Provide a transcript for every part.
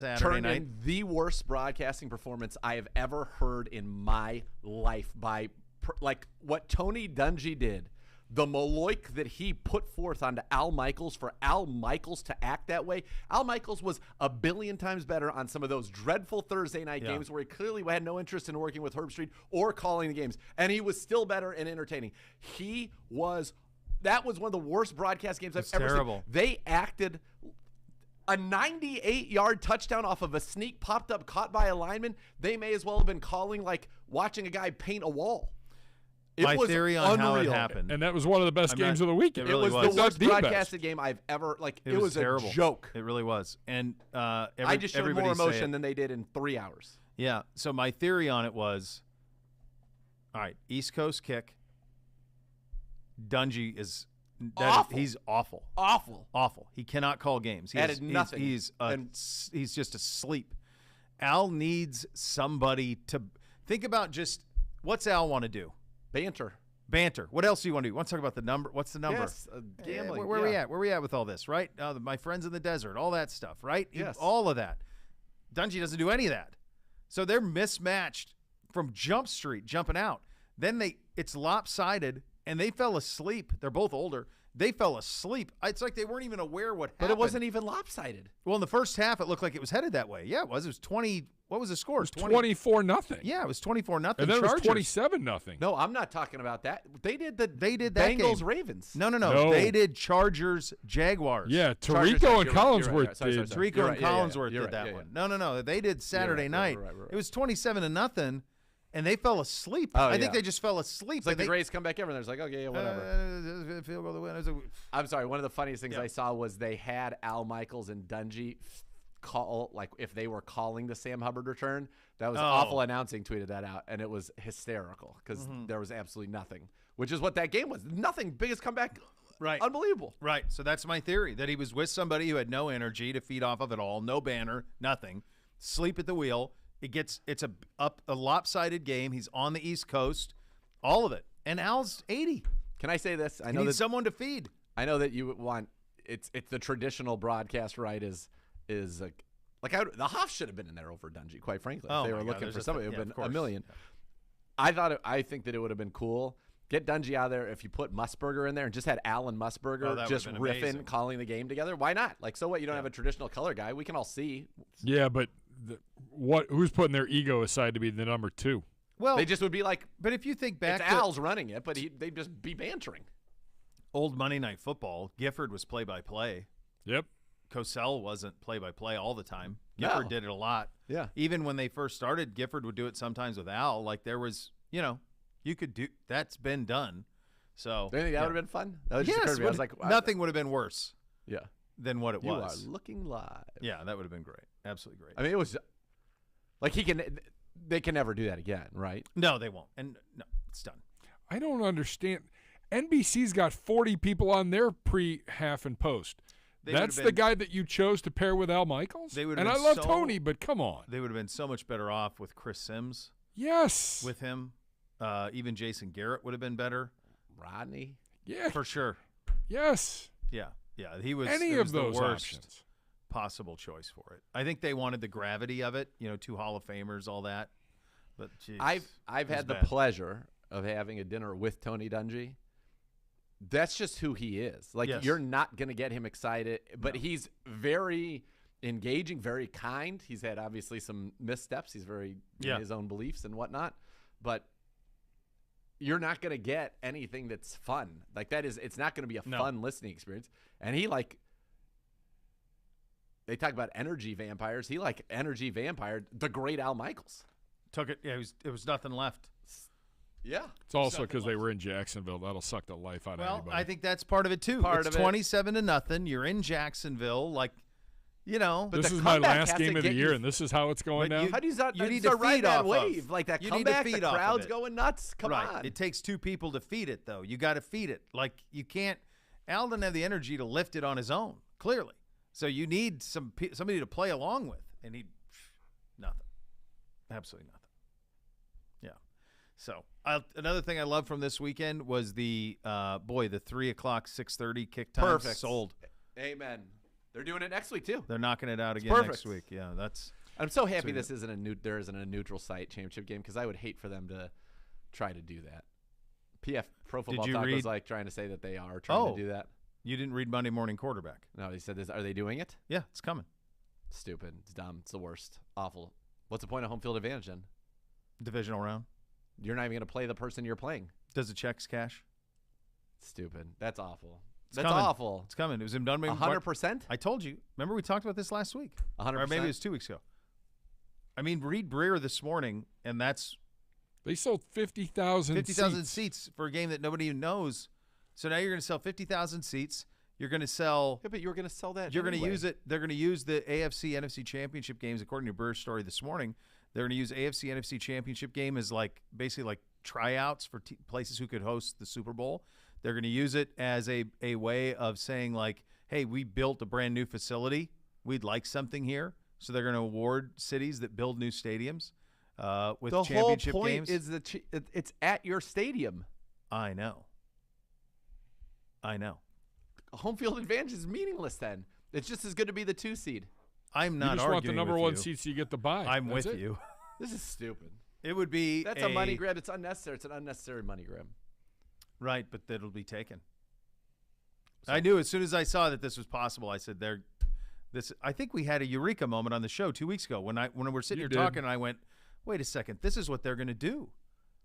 Saturday night. In the worst broadcasting performance I have ever heard in my life by what Tony Dungy did. The Maloik that he put forth onto Al Michaels for Al Michaels to act that way. Al Michaels was a billion times better on some of those dreadful Thursday night games where he clearly had no interest in working with Herbstreit or calling the games. And he was still better and entertaining. That was one of the worst broadcast games I've ever seen. They acted a 98-yard touchdown off of a sneak popped up caught by a lineman. They may as well have been calling like watching a guy paint a wall. My theory on how it happened. And that was one of the best games of the weekend. It was the worst broadcasted game I've ever, it was terrible. A joke. It really was. And I just showed more emotion than they did in 3 hours. Yeah. So my theory on it was, all right, East Coast kick. Dungy is awful. He's awful. Awful. He cannot call games. Added nothing. He's just asleep. Al needs somebody to think about. Just what's Al want to do? Banter. What else do you want to do? Want to talk about the number? What's the number? Yes, gambling. Where are we at? Where are we at with all this, right? My friends in the desert, all that stuff, right? Yes. All of that. Dungy doesn't do any of that. So they're mismatched from Jump Street, jumping out. Then it's lopsided, and they fell asleep. They're both older. They fell asleep. It's like they weren't even aware what happened. But it wasn't even lopsided. Well, in the first half, it looked like it was headed that way. Yeah, it was. It was 20. What was the score? It was 24-0. Yeah, it was 24-0. And then it was 27-0. No, I'm not talking about that. They did that Bengals game. Ravens. No. They did Chargers Jaguars. Yeah, Tirico and Collinsworth did. Tirico and Collinsworth did that one. No. They did Saturday night. Right. It was 27-0. And they fell asleep. I think they just fell asleep. It's like the greatest comeback ever. And they're like, okay, yeah, whatever. Field goal to win. I'm sorry. One of the funniest things I saw was they had Al Michaels and Dungy call, like if they were calling the Sam Hubbard return. That was awful announcing, tweeted that out. And it was hysterical because there was absolutely nothing, which is what that game was. Nothing. Biggest comeback. Right. Unbelievable. Right. So that's my theory, that he was with somebody who had no energy to feed off of at all. No banner, nothing. Sleep at the wheel. It's a lopsided game. He's on the East Coast, all of it. And Al's 80. Can I say this? I know needs someone to feed. I know that you want it's the traditional broadcast, right? The Hoff should have been in there over Dungy, quite frankly. If they were looking for somebody, it would have been $1 million. I think that it would have been cool. Get Dungy out of there. If you put Musburger in there and just had Al and Musburger just riffing, amazing. Calling the game together, why not? Like, so what? You don't have a traditional color guy. We can all see. Yeah, but who's putting their ego aside to be the number 2? Well, they just would be like. But if you think back, it's Al's running it, but they'd just be bantering. Old Monday Night Football. Gifford was play-by-play. Yep. Cosell wasn't play-by-play all the time. Gifford did it a lot. Yeah. Even when they first started, Gifford would do it sometimes with Al. Like there was, you could do. That's been done. So. Do you think that would have been fun? That was yes. just I was like, nothing would have been worse. Yeah. Than what it was. You are looking live. Yeah, that would have been great. Absolutely great. I mean, it was like they can never do that again, right? No, they won't. And no, it's done. I don't understand. NBC's got 40 people on their pre-half and post. That's the guy that you chose to pair with Al Michaels? And I love Tony, but come on. They would have been so much better off with Chris Sims. Yes. With him. Even Jason Garrett would have been better. Rodney. Yeah. For sure. Yes. Yeah. Yeah, he was any of those the worst options. Possible choice for it. I think they wanted the gravity of it, 2 Hall of Famers, all that. But geez, I've had the pleasure of having a dinner with Tony Dungy. That's just who he is. Like you're not going to get him excited, but he's very engaging, very kind. He's had obviously some missteps. He's very in his own beliefs and whatnot, but you're not going to get anything that's fun. Like it's not going to be a fun listening experience. And they talk about energy vampires. He energy vampired the great Al Michaels. Took it. Yeah, it was nothing left. Yeah. It's also because they were in Jacksonville. That'll suck the life out of anybody. Well, I think that's part of it too. It's 27-0. You're in Jacksonville, But this is my last game of the year, and this is how it's going down. How do you need to feed off wave? Like that comeback, the crowd's going nuts. Come on. It takes 2 people to feed it, though. You got to feed it. Like you can't. Al didn't have the energy to lift it on his own, clearly. So you need somebody to play along with, and nothing. Absolutely nothing. Yeah. So another thing I love from this weekend was the 3 o'clock, 6:30 kick time. Perfect. Sold. Amen. They're doing it next week too. They're knocking it out again next week. Yeah, that's. I'm so happy there isn't a neutral site championship game because I would hate for them to try to do that. Pro Football Talk was like trying to say that they are trying to do that. You didn't read Monday Morning Quarterback. No, he said this. Are they doing it? Yeah, it's coming. Stupid. It's dumb. It's the worst. Awful. What's the point of home field advantage then? Divisional round. You're not even going to play the person you're playing. Does the checks cash? Stupid. That's awful. That's awful. It's coming. It was done. 100%. I told you. Remember we talked about this last week. 100%. Or maybe it was 2 weeks ago. I mean, read Breer this morning, and that's they sold 50,000 seats for a game that nobody even knows. So now you're going to sell 50,000 seats. You're going to sell. Yeah, but you were going to sell that. You're going to use it. They're going to use the AFC NFC Championship games, according to Breer's story this morning. They're going to use AFC NFC Championship game as basically like tryouts for places who could host the Super Bowl. They're going to use it as a way of saying like, hey, we built a brand new facility. We'd like something here. So they're going to award cities that build new stadiums with championship games. The whole point is that it's at your stadium. I know. Home field advantage is meaningless then. It's just as good to be the 2 seed. I'm not arguing with you. You just want the number 1 seed so you get the bye. I'm with you. This is stupid. It would be That's a money grab. It's unnecessary. It's an unnecessary money grab. Right, but that'll be taken. So, I knew as soon as I saw that this was possible, I said I think we had a eureka moment on the show 2 weeks ago when we're sitting here talking, and I went, "Wait a second, this is what they're going to do.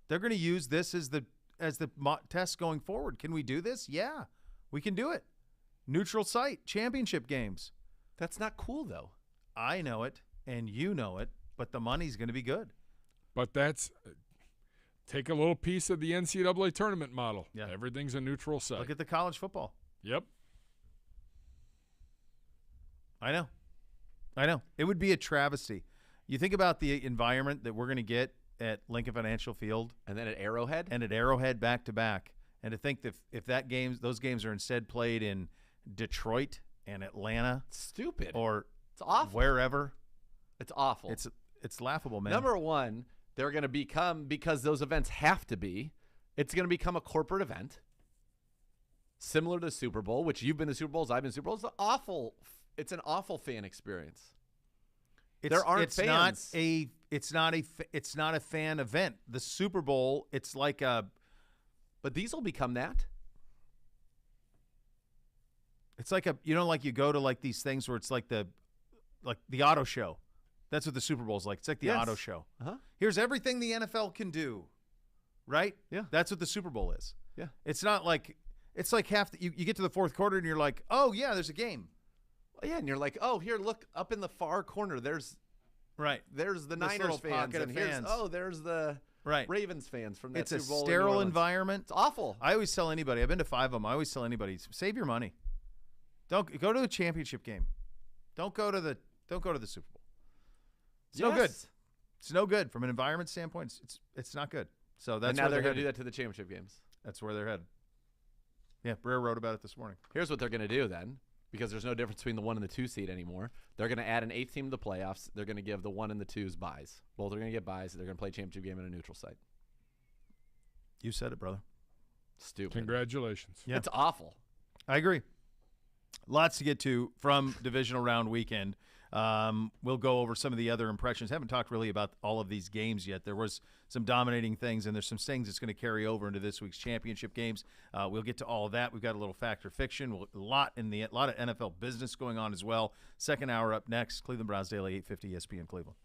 They're going to use this as the test going forward. Can we do this? Yeah, we can do it. Neutral site, championship games. That's not cool though. I know it, and you know it, but the money's going to be good. But that's take a little piece of the NCAA tournament model. Yeah, everything's a neutral site. Look at the college football. Yep. I know. It would be a travesty. You think about the environment that we're going to get at Lincoln Financial Field. And then at Arrowhead. And at Arrowhead back-to-back. And to think that if those games are instead played in Detroit and Atlanta. It's stupid. Or it's awful. Wherever. It's awful. It's laughable, man. Number one, they're going to become, because those events have to be, it's going to become a corporate event. Similar to the Super Bowl, which you've been to Super Bowls, I've been to Super Bowls. It's an awful fan experience. There aren't fans. It's not a fan event. The Super Bowl, it's like a. But these will become that. It's like like you go to like these things where it's like the auto show. That's what the Super Bowl is like. It's like the auto show. Uh-huh. Here's everything the NFL can do. Right? Yeah. That's what the Super Bowl is. Yeah. It's not like. It's like you get to the fourth quarter and you're like, oh, yeah, there's a game. Well, yeah, and you're like, oh, here, look, up in the far corner, there's the Niners fans. And there's the Ravens fans from that Super Bowl. It's a sterile environment. It's awful. I always tell anybody, I've been to 5 of them, I always tell anybody, save your money. Don't go to a championship game. Don't go to the Super Bowl. It's no good. It's no good. From an environment standpoint, it's not good. So that's now they're going to do that to the championship games. That's where they're headed. Yeah, Breer wrote about it this morning. Here's what they're going to do then, because there's no difference between the 1 and the 2 seed anymore. They're going to add an 8th team to the playoffs. They're going to give the 1 and the 2s buys. Both are going to get buys. They're going to play a championship game in a neutral site. You said it, brother. Stupid. Congratulations. Yeah. It's awful. I agree. Lots to get to from divisional round weekend. We'll go over some of the other impressions. Haven't talked really about all of these games yet. There was some dominating things, and there's some things that's going to carry over into this week's championship games. We'll get to all of that. We've got a little fact or fiction, a lot of NFL business going on as well. Second hour up next. Cleveland Browns Daily, 850 ESPN Cleveland.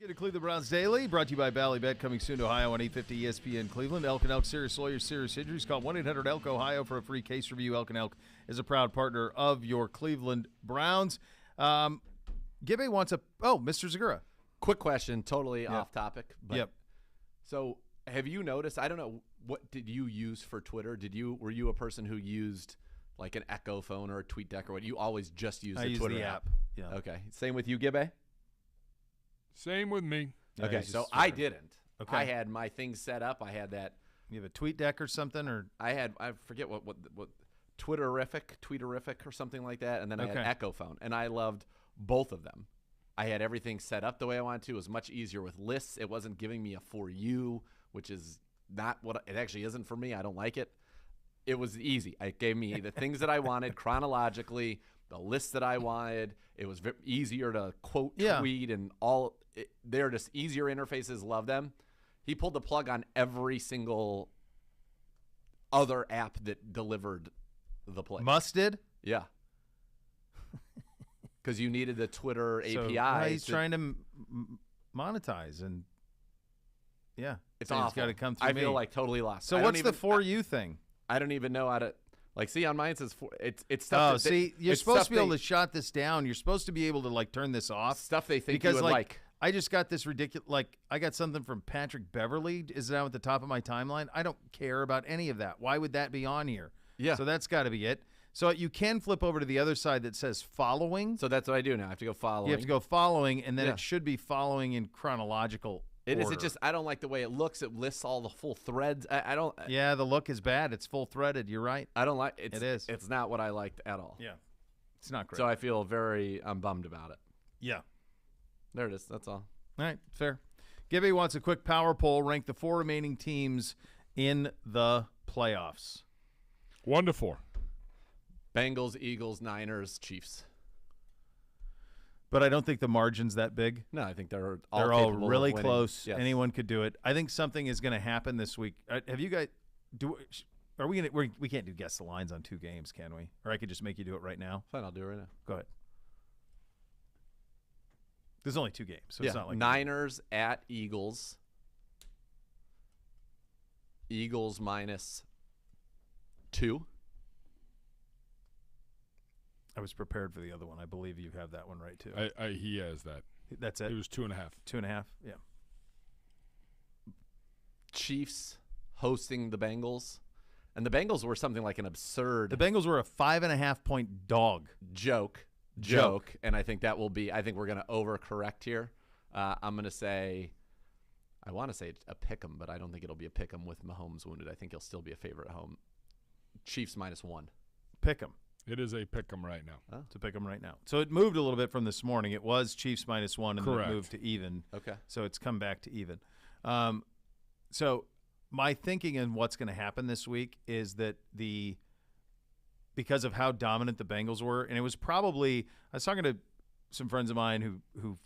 Get to Cleveland Browns Daily, brought to you by Ballybet, coming soon to Ohio on 850 ESPN Cleveland. Elk and Elk serious lawyers, serious injuries. Call 1-800-ELK-OHIO for a free case review. Elk and Elk is a proud partner of your Cleveland Browns. Gibby wants Mr. Zagura. Quick question, totally off topic. But Yep. So have you noticed, I don't know, what did you use for Twitter? Were you a person who used like an Echo phone or a TweetDeck or what? You always just use the Twitter app? Yeah. Okay. Same with you, Gibby? Same with me. Okay, so I didn't. Okay. I had my thing set up. I had that. You have a TweetDeck or something, or I forget what Twitterific or something like that, and then I had Echo phone, and I loved both of them. I had everything set up the way I wanted to. It was much easier with lists. It wasn't giving me a For You, which is not what it actually isn't for me. I don't like it. It was easy. It gave me the things that I wanted chronologically, the lists that I wanted. It was easier to quote, tweet, and all. They're just easier interfaces. Love them. He pulled the plug on every single other app that delivered the play. Musted? Yeah. Because you needed the Twitter API. He's trying to monetize, and it's so awful. It's got to come through I feel like totally lost. So what's the For You thing? I don't even know how to. Like, see, on mine it says it's stuff. Oh, see, you're supposed to be able to shut this down. You're supposed to be able to like turn this off. Stuff they think you would like. I just got this ridiculous. Like, I got something from Patrick Beverly. Is now at the top of my timeline. I don't care about any of that. Why would that be on here? Yeah. So that's got to be it. So you can flip over to the other side that says following. So that's what I do now. I have to go following. You have to go following, and then it should be following in chronological order. It just I don't like the way it looks. It lists all the full threads. I don't. Yeah, the look is bad. It's full threaded. You're right. I don't like it. It is. It's not what I liked at all. Yeah. It's not great. So I feel I'm bummed about it. Yeah. There it is. That's all. All right, fair. Gibby wants a quick power poll. Rank the 4 remaining teams in the playoffs. 1 to 4. Bengals, Eagles, Niners, Chiefs. But I don't think the margin's that big. No, I think they're all really close. Yes. Anyone could do it. I think something is going to happen this week. Have you guys are we going to we can't do guess the lines on 2 games, can we? Or I could just make you do it right now. Fine, I'll do it right now. Go ahead. There's only 2 games, so it's not like Niners at Eagles. Eagles -2. I was prepared for the other one. I believe you have that one right too. He has that. That's it. It was 2.5. 2.5. Yeah. Chiefs hosting the Bengals, and the Bengals were something like an absurd. The Bengals were a 5.5-point dog. Joke, and I think that will be. I think we're going to overcorrect here. I'm going to say, I want to say a pick'em, but I don't think it'll be a pick'em with Mahomes wounded. I think he'll still be a favorite at home. Chiefs -1. Pick'em. It is a pick 'em right now. Oh. To pick them right now. So it moved a little bit from this morning. It was Chiefs -1, and then it moved to even. Okay. So it's come back to even. So my thinking and what's going to happen this week is that because of how dominant the Bengals were, and it was probably – I was talking to some friends of mine who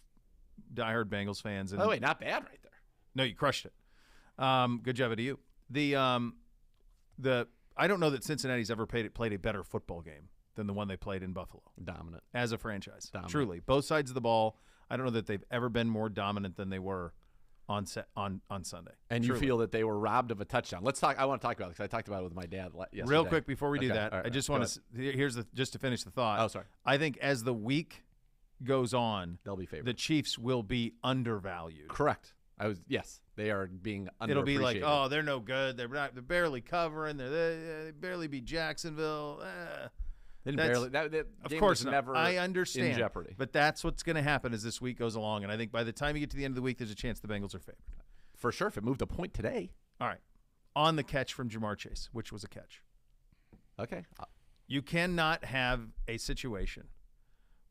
diehard Bengals fans. And, oh, wait, not bad right there. No, you crushed it. Good job to you. I don't know that Cincinnati's ever played a better football game than the one they played in Buffalo. Dominant. As a franchise. Dominant. Truly. Both sides of the ball. I don't know that they've ever been more dominant than they were on Sunday. And you feel that they were robbed of a touchdown. Let's talk. I want to talk about it because I talked about it with my dad yesterday. Real quick before we do that, right, I just want to just to finish the thought. Oh, sorry. I think as the week goes on, they'll be favored. The Chiefs will be undervalued. Correct. Yes, they are being underappreciated. It'll be like, oh, they're no good. They're barely covering. They barely beat Jacksonville. They didn't barely. That of game course was not. never I understand. in jeopardy. But that's what's going to happen as this week goes along. And I think by the time you get to the end of the week, there's a chance the Bengals are favored. For sure, if it moved a point today. All right. On the catch from Jamar Chase, which was a catch. Okay. You cannot have a situation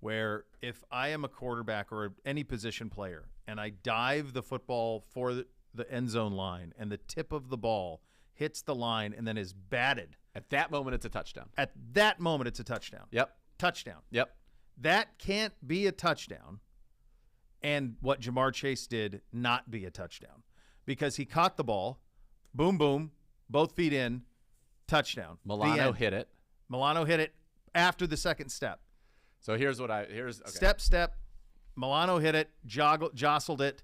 where if I am a quarterback or any position player and I dive the football for the end zone line and the tip of the ball hits the line and then is batted. At that moment, it's a touchdown. At that moment, it's a touchdown. Yep. Touchdown. Yep. That can't be a touchdown. And what Jamar Chase did not be a touchdown because he caught the ball, boom, boom, both feet in, touchdown. Milano hit it. Milano hit it after the second step. So here's okay. Step. Milano hit it, jostled it,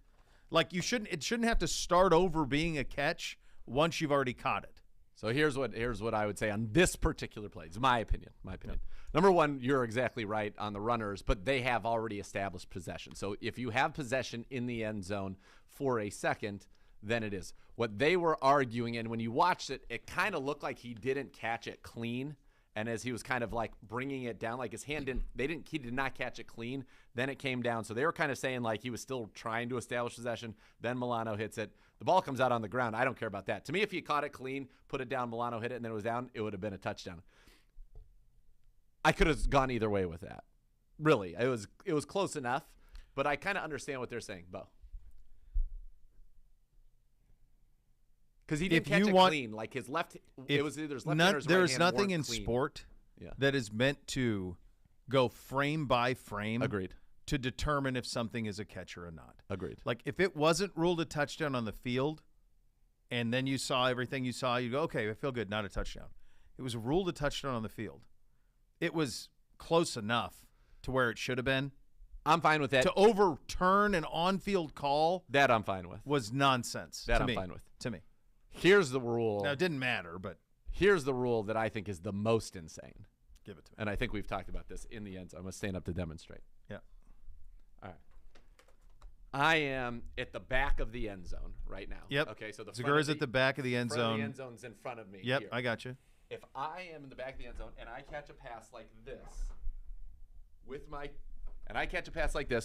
Like it shouldn't have to start over being a catch once you've already caught it. So here's what I would say on this particular play. It's my opinion. Yeah. Number one, you're exactly right on the runners, but they have already established possession. So if you have possession in the end zone for a second, then it is. What they were arguing, and when you watched it, it kind of looked like he didn't catch it clean. And as he was kind of like bringing it down, like his hand he did not catch it clean. Then it came down. So they were kind of saying like he was still trying to establish possession. Then Milano hits it. The ball comes out on the ground. I don't care about that. To me, if he caught it clean, put it down, Milano hit it, and then it was down, it would have been a touchdown. I could have gone either way with that. Really, it was close enough, but I kind of understand what they're saying, Bo. Because he didn't catch it clean. Like his left, it was either his left hand or his right hand. There's nothing in sport that is meant to go frame by frame. Agreed. To determine if something is a catch or not. Agreed. Like if it wasn't ruled a touchdown on the field, and then you saw everything you saw, you go, okay, I feel good, not a touchdown. It was ruled a touchdown on the field. It was close enough to where it should have been. I'm fine with that. To overturn an on-field call, that I'm fine with. Was nonsense. That I'm fine with. To me. Here's the rule. Now, it didn't matter, but here's the rule that I think is the most insane. Give it to me. And I think we've talked about this in the end zone. I'm going to stand up to demonstrate. Yeah. All right. I am at the back of the end zone right now. Yep. Okay, so the Zagura's at the back of the end zone. The end zone's in front of me. Yep, here. I got you. If I am in the back of the end zone and I catch a pass like this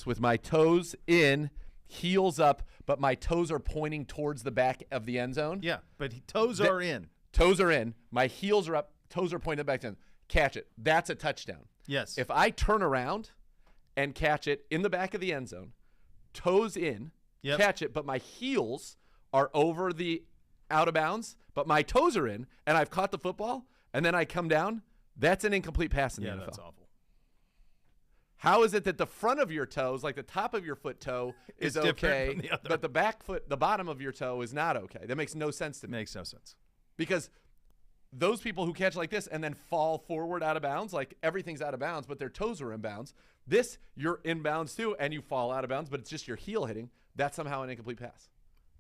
with my toes in, heels up, but my toes are pointing towards the back of the end zone. Yeah, but toes are in. Toes are in. My heels are up. Toes are pointing back to the end. Catch it. That's a touchdown. Yes. If I turn around and catch it in the back of the end zone, toes in, catch it, but my heels are over the out of bounds, but my toes are in, and I've caught the football, and then I come down, that's an incomplete pass in the NFL. Yeah, that's awful. How is it that the front of your toes, like the top of your foot toe, is okay, but the back foot, the bottom of your toe is not okay? That makes no sense to me. Makes no sense. Because those people who catch like this and then fall forward out of bounds, like everything's out of bounds, but their toes are in bounds. This, you're in bounds too, and you fall out of bounds, but it's just your heel hitting. That's somehow an incomplete pass.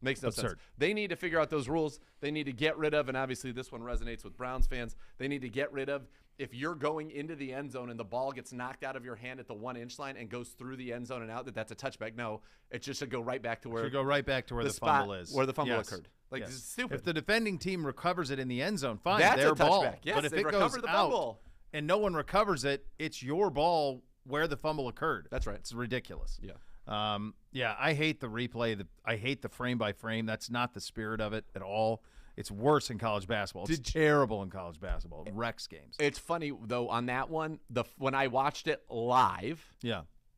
Makes no sense. They need to figure out those rules. They need to get rid of, and obviously this one resonates with Browns fans, they need to get rid of, if you're going into the end zone and the ball gets knocked out of your hand at the 1-inch line and goes through the end zone and out, that's a touchback. No, it just should go right back to where the fumble is. Where the fumble occurred. Like, this is stupid. If the defending team recovers it in the end zone, fine, that's their a ball. Touchback. Yes, but if it goes out and no one recovers it, it's your ball where the fumble occurred. That's right. It's ridiculous. Yeah. I hate the replay. I hate the frame by frame. That's not the spirit of it at all. It's worse in college basketball. It's terrible in college basketball. It wrecks games. It's funny, though, on that one, when I watched it live,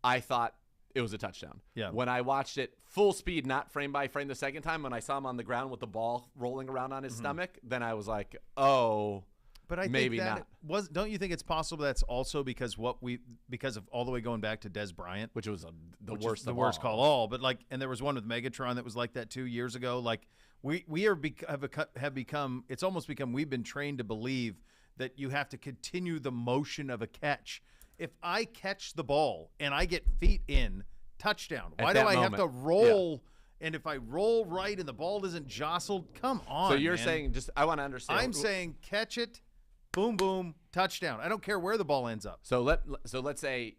I thought it was a touchdown. Yeah. When I watched it full speed, not frame by frame the second time, when I saw him on the ground with the ball rolling around on his stomach, then I was like, oh, but I maybe think not. Don't you think it's possible that's also because of all the way going back to Des Bryant, which was the worst call all. But and there was one with Megatron that was like that 2 years ago. Like we have become. It's almost become. We've been trained to believe that you have to continue the motion of a catch. If I catch the ball and I get feet in, touchdown. Why do I have to roll? Yeah. And if I roll right and the ball isn't jostled, come on. So you're saying I want to understand. I'm saying catch it. Boom, boom, touchdown. I don't care where the ball ends up. So let's say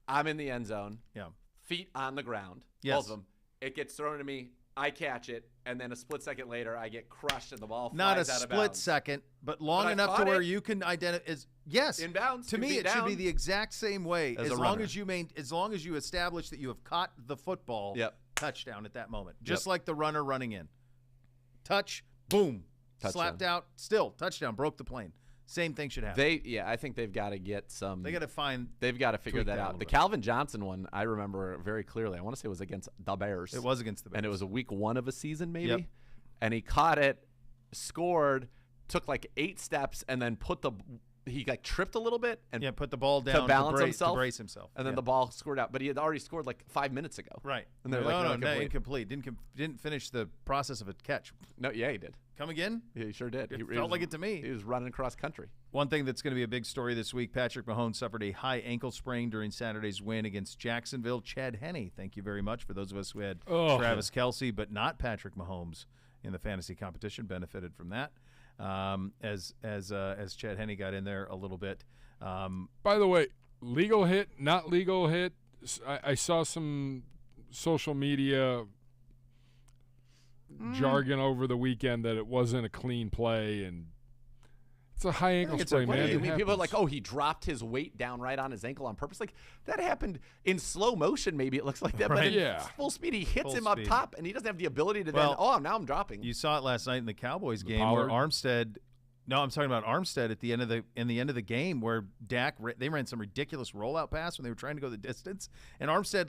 I'm in the end zone. Yeah. Feet on the ground. Yes. Both of them. It gets thrown to me. I catch it, and then a split second later, I get crushed, and the ball flies Not a out of split bounds. second, but long enough to where you can identify. Yes, in bounds. To me, it should be the exact same way. As long as you establish that you have caught the football. Yep. Touchdown at that moment, just like the runner running in. Touch, boom, touchdown. Slapped out, still touchdown, broke the plane. Same thing should happen. I think they've got to get some. They've got to figure that out. The Calvin Johnson one, I remember very clearly. I want to say it was against the Bears. It was against the Bears, and it was a week 1 of a season, maybe. Yep. And he caught it, scored, took like 8 steps, and then put the he like tripped a little bit and put the ball down to balance to brace himself. And then the ball scored out. But he had already scored like 5 minutes ago. Right. And they're incomplete. Didn't finish the process of a catch. No, yeah, he did. Come again? Yeah, he sure did. It felt like it to me. He was running across country. One thing that's going to be a big story this week, Patrick Mahomes suffered a high ankle sprain during Saturday's win against Jacksonville. Chad Henne, thank you very much for those of us who had Travis Kelce, but not Patrick Mahomes in the fantasy competition, benefited from that. As Chad Henne got in there a little bit. By the way, legal hit, not legal hit. I saw some social media jargon over the weekend that it wasn't a clean play, and it's a high ankle sprain, man. I mean, people are like, oh, he dropped his weight down right on his ankle on purpose. Like, that happened in slow motion, maybe it looks like that. But in full speed, he hits him up top, and he doesn't have the ability to now I'm dropping. You saw it last night in the Cowboys game where Armstead – no, I'm talking about Armstead at the end of the game where Dak they ran some ridiculous rollout pass when they were trying to go the distance, and Armstead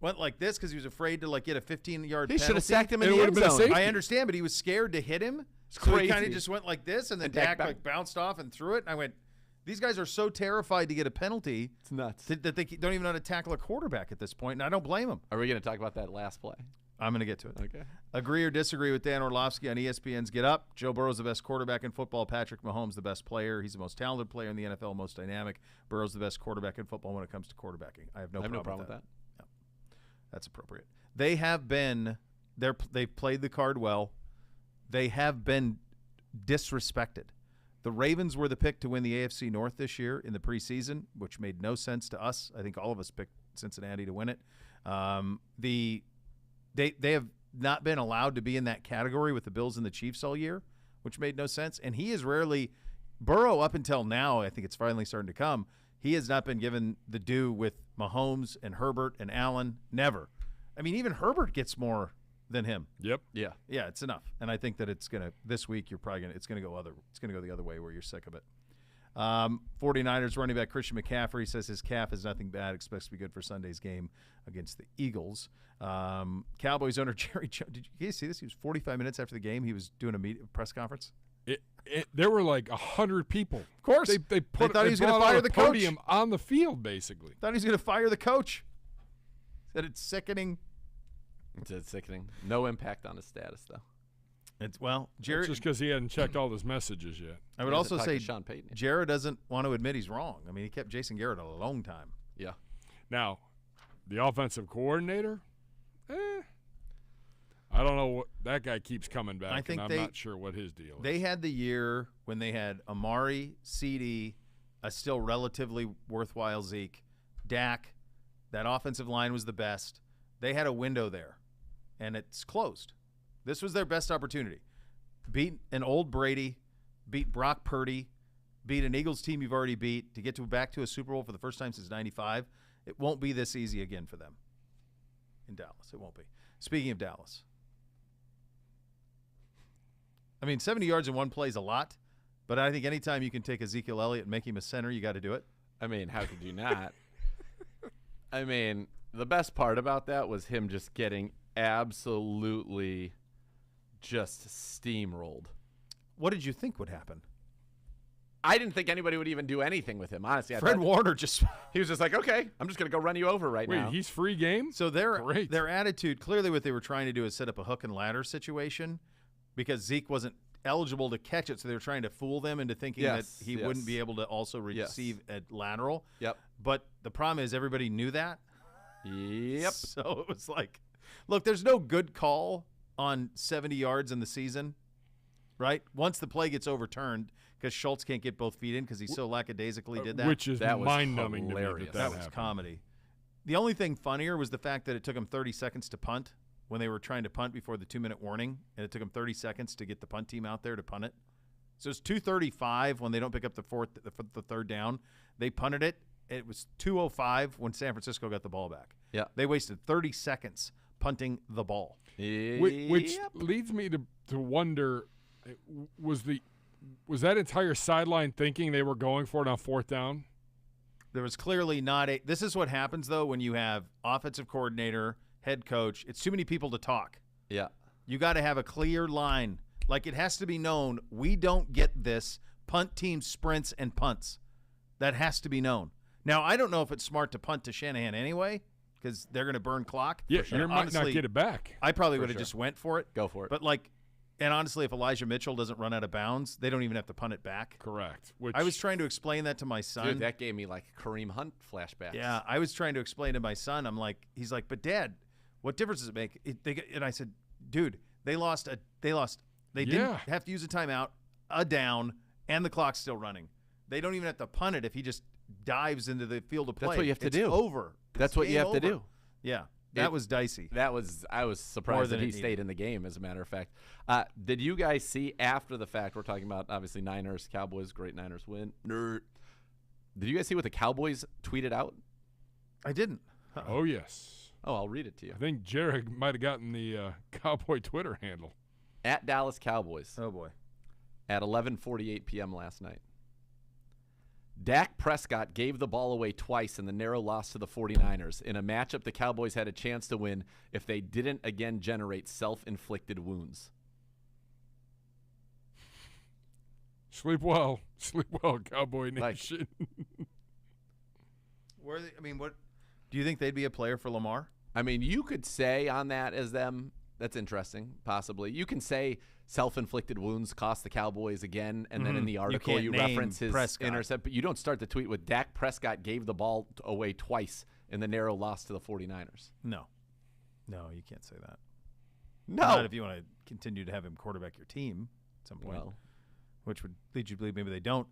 went like this because he was afraid to get a 15-yard penalty. He should have sacked him in the end zone. I understand, but he was scared to hit him, so he kind of just went like this, and then Dak bounced off and threw it. And I went, these guys are so terrified to get a penalty. It's nuts that they don't even know how to tackle a quarterback at this point, and I don't blame them. Are we going to talk about that last play? I'm going to get to it. Okay. Agree or disagree with Dan Orlovsky on ESPN's Get Up? Joe Burrow's the best quarterback in football. Patrick Mahomes the best player. He's the most talented player in the NFL, most dynamic. Burrow's the best quarterback in football when it comes to quarterbacking. I have no problem with that. No. That's appropriate. They have been they've played the card well. They have been disrespected. The Ravens were the pick to win the AFC North this year in the preseason, which made no sense to us. I think all of us picked Cincinnati to win it. They have not been allowed to be in that category with the Bills and the Chiefs all year, which made no sense. And he is rarely – Burrow up until now, I think it's finally starting to come, he has not been given the due with Mahomes and Herbert and Allen. Never. I mean, even Herbert gets more than him. Yep. Yeah. Yeah, it's enough. And I think that it's going to – this week you're probably going to – it's going to go the other way where you're sick of it. 49ers running back Christian McCaffrey says his calf is nothing bad, expects to be good for Sunday's game against the Eagles. Cowboys owner Jerry Jones, did you guys see this? He was 45 minutes after the game. He was doing a press conference. There were like 100 people. Of course. They thought he was going to fire the podium coach. On the field, basically. Thought he was going to fire the coach. Said it's sickening. It's sickening. No impact on his status, though. Jerry. It's just because he hadn't checked all his messages yet. I would also say Sean Payton. Jared doesn't want to admit he's wrong. I mean, he kept Jason Garrett a long time. Yeah. Now, the offensive coordinator, I don't know what that guy keeps coming back. I think I'm not sure what his deal is. They had the year when they had Amari, CD, a still relatively worthwhile Zeke, Dak. That offensive line was the best. They had a window there, and it's closed. This was their best opportunity. Beat an old Brady, beat Brock Purdy, beat an Eagles team you've already beat to get back to a Super Bowl for the first time since '95. It won't be this easy again for them in Dallas. It won't be. Speaking of Dallas, I mean, 70 yards in one play is a lot, but I think anytime you can take Ezekiel Elliott and make him a center, you got to do it. I mean, how could you not? I mean, the best part about that was him just getting absolutely just steamrolled. What did you think would happen? I didn't think anybody would even do anything with him, honestly. Fred Warner he was just like, okay, I'm just going to go run you over now. Wait, he's free game? So their attitude, clearly what they were trying to do is set up a hook and ladder situation because Zeke wasn't eligible to catch it, so they were trying to fool them into thinking that he wouldn't be able to also receive a lateral. Yep. But the problem is everybody knew that. Yep. So it was like, look, there's no good call on 70 yards in the season, right? Once the play gets overturned because Schultz can't get both feet in because he so lackadaisically did that. Which is mind-numbing to me. That was comedy. The only thing funnier was the fact that it took him 30 seconds to punt when they were trying to punt before the 2-minute warning, and it took them 30 seconds to get the punt team out there to punt it. So it's 2:35 when they don't pick up the third down. They punted it. It was 2:05 when San Francisco got the ball back. Yeah. They wasted 30 seconds punting the ball. Which leads me to wonder, was that entire sideline thinking they were going for it on fourth down? There was clearly not a – this is what happens, though, when you have offensive coordinator, head coach. It's too many people to talk. Yeah. You got to have a clear line. Like, it has to be known, we don't get this. punt team sprints and punts. That has to be known. Now, I don't know if it's smart to punt to Shanahan anyway because they're going to burn clock. Yeah, you might not get it back. I probably would have just went for it. Go for it. But, and honestly, if Elijah Mitchell doesn't run out of bounds, they don't even have to punt it back. Correct. I was trying to explain that to my son. Dude, that gave me Kareem Hunt flashbacks. Yeah, I was trying to explain to my son. He's like, but Dad, what difference does it make? And I said, dude, they didn't have to use a timeout, a down, and the clock's still running. They don't even have to punt it if he just dives into the field of play. That's what you have to do. Over. That's what you have to do. Yeah. That was dicey. I was surprised that he stayed in the game, as a matter of fact. Did you guys see after the fact, we're talking about, obviously, Niners, Cowboys, great Niners win. Nerd. Did you guys see what the Cowboys tweeted out? I didn't. Oh, yes. Oh, I'll read it to you. I think Jared might have gotten the Cowboy Twitter handle. At Dallas Cowboys. Oh, boy. At 11:48 p.m. last night. Dak Prescott gave the ball away twice in the narrow loss to the 49ers in a matchup the Cowboys had a chance to win if they didn't again generate self-inflicted wounds. Sleep well, Cowboy Nation. What do you think they'd be a player for Lamar? I mean, you could say on that as them. That's interesting, possibly. You can say self-inflicted wounds cost the Cowboys again, and then in the article you reference his intercept, but you don't start the tweet with Dak Prescott gave the ball away twice in the narrow loss to the 49ers. No, you can't say that. No. Not if you want to continue to have him quarterback your team at some point, which would lead you to believe maybe they don't.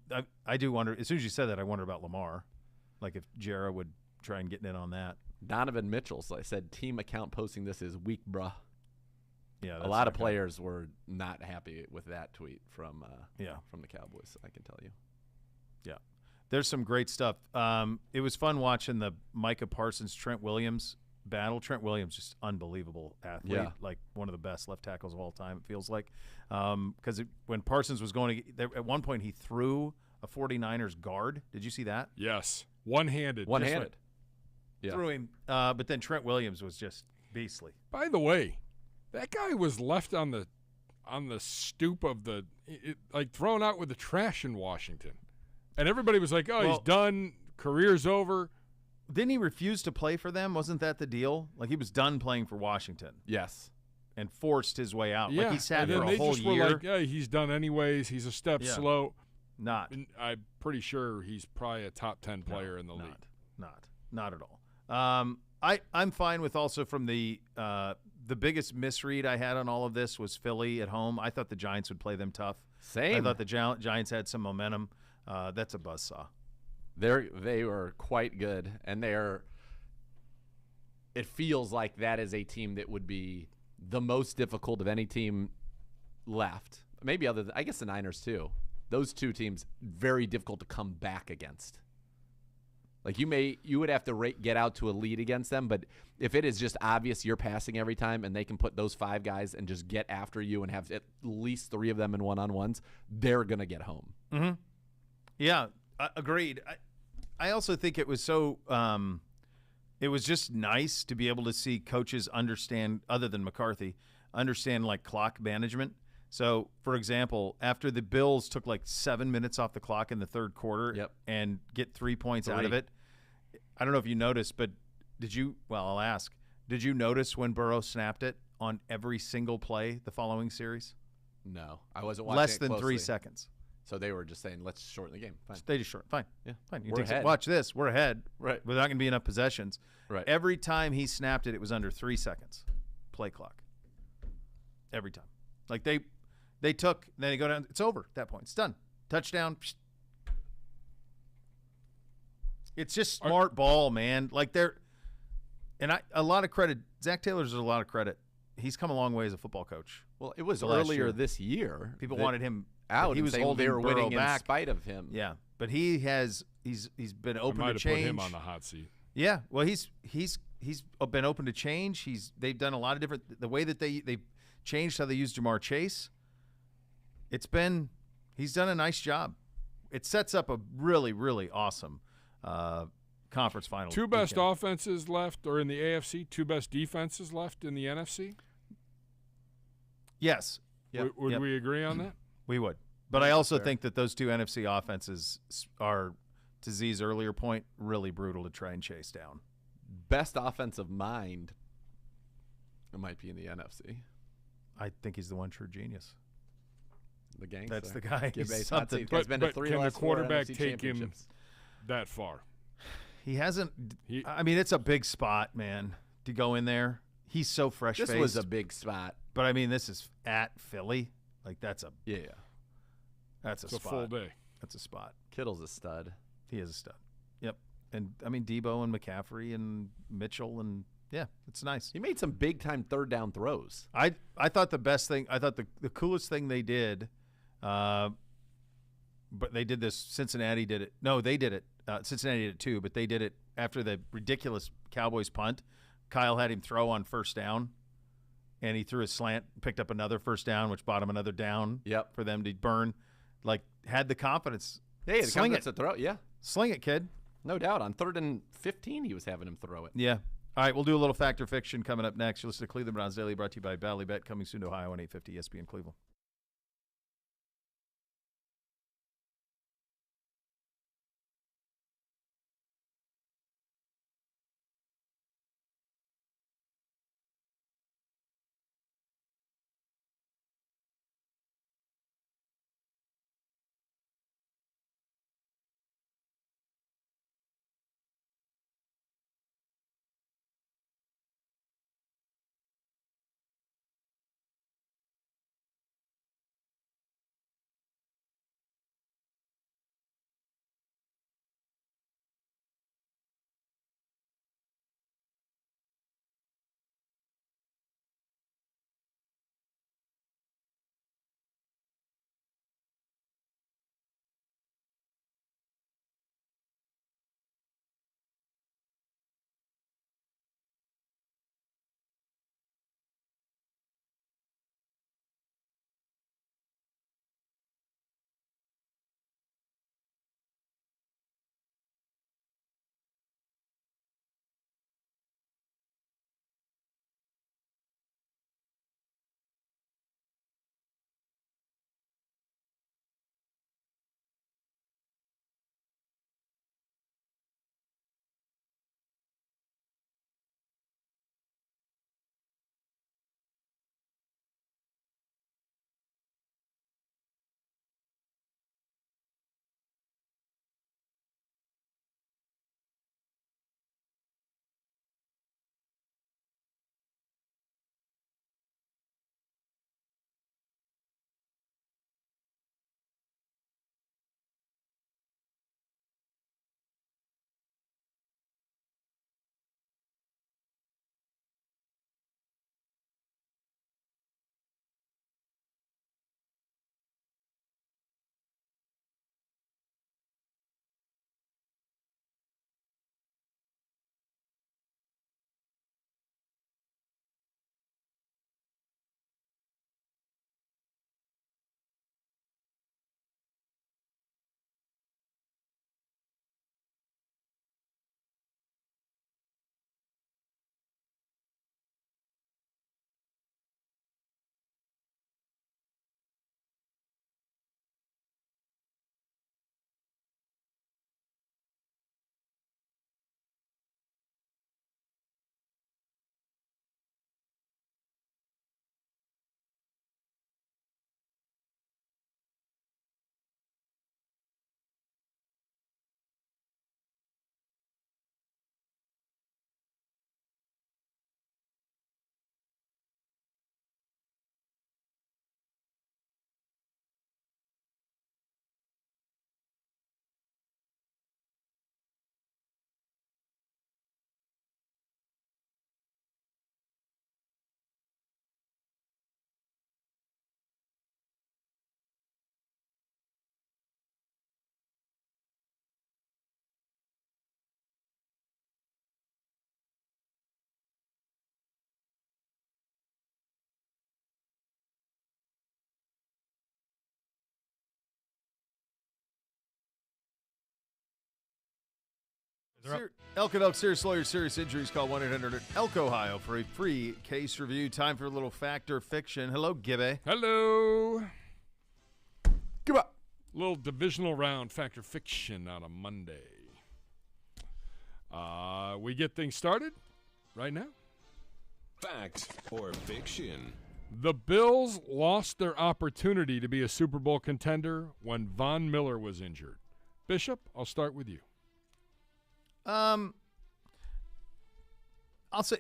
I do wonder, as soon as you said that, I wonder about Lamar, like if Jarrah would try and get in on that. Donovan Mitchell's, I said, team account posting this is weak, bruh. Yeah, a lot of players were not happy with that tweet from the Cowboys, I can tell you. Yeah. There's some great stuff. It was fun watching the Micah Parsons, Trent Williams battle. Trent Williams, just unbelievable athlete, like one of the best left tackles of all time, it feels like. Because when Parsons was going to – at one point he threw a 49ers guard. Did you see that? Yes. One-handed. Yeah. Threw him. But then Trent Williams was just beastly. By the way, that guy was left on the stoop of thrown out with the trash in Washington. And everybody was like, he's done, career's over. Didn't he refuse to play for them? Wasn't that the deal? Like he was done playing for Washington. Yes. And forced his way out. Yeah. Like he sat for a whole year. Were like, he's done anyways. He's a step slow. Not. And I'm pretty sure he's probably a top 10 player in the league. Not at all. I'm fine with also from the biggest misread I had on all of this was Philly at home. I thought the Giants would play them tough. Same. I thought the Giants had some momentum. That's a buzzsaw. They were quite good, and it feels like that is a team that would be the most difficult of any team left. Maybe other than, I guess, the Niners too. Those two teams, very difficult to come back against. Like you would have to get out to a lead against them, but if it is just obvious you're passing every time and they can put those five guys and just get after you and have at least three of them in one-on-ones, they're going to get home. Mm-hmm. Yeah, agreed. I also think it was so it was just nice to be able to see coaches understand, other than McCarthy, understand like clock management. So, for example, after the Bills took like 7 minutes off the clock in the third quarter and get 3 points out of it, I don't know if you noticed, but did you notice when Burrow snapped it on every single play the following series? No, I wasn't watching Less it than closely. 3 seconds. So they were just saying, let's shorten the game. Fine. They just short. Fine. Yeah. Fine. We're ahead. Watch this. We're ahead. Right. We're not going to be enough possessions. Right. Every time he snapped it, it was under 3 seconds. Play clock. Every time. Like they took, then they go down. It's over at that point. It's done. Touchdown. Psh. It's just smart ball, man. Like a lot of credit. Zach Taylor deserves a lot of credit. He's come a long way as a football coach. Well, it was earlier this year. People wanted him out. He was holding they were Burrow winning back in spite of him. Yeah, but he's been open to change. Put him on the hot seat. Yeah, well, he's been open to change. They've done a lot of different. The way that they've changed how they use Jamar Chase. He's done a nice job. It sets up a really, really awesome conference final. Two best offenses left, or in the AFC, two best defenses left in the NFC? Yes. Would we agree on that? We would. But I also think that those two NFC offenses are, to Z's earlier point, really brutal to try and chase down. Best offensive mind, it might be in the NFC. I think he's the one true genius. The gangster. That's the guy. But can the quarterback take him that far? He hasn't. I mean, it's a big spot, man, to go in there. He's so fresh-faced. This was a big spot. But, I mean, this is at Philly. Like, that's a That's a it's spot. A full day. That's a spot. Kittle's a stud. He is a stud. Yep. And, I mean, Debo and McCaffrey and Mitchell and, yeah, it's nice. He made some big-time third-down throws. I thought the best thing – I thought the coolest thing they did but they did this – Cincinnati did it. No, they did it. Cincinnati did it too, but they did it after the ridiculous Cowboys punt. Kyle had him throw on first down, and he threw a slant, picked up another first down, which bought him another down for them to burn. Like, had the confidence. Yeah, the confidence to throw it, yeah. Sling it, kid. No doubt. On 3rd and 15, he was having him throw it. Yeah. All right, we'll do a little Fact or Fiction coming up next. You'll listen to Cleveland Browns Daily, brought to you by Ballybet, coming soon to Ohio on 850 ESPN Cleveland. Elk and Elk Serious Lawyers, serious injuries. Call 1-800-ELK Ohio for a free case review. Time for a little Fact or Fiction. Hello, Gibby. Hello. Come on. Little divisional round fact or fiction on a Monday. We get things started right now. Fact or fiction? The Bills lost their opportunity to be a Super Bowl contender when Von Miller was injured. Bishop, I'll start with you. I'll say,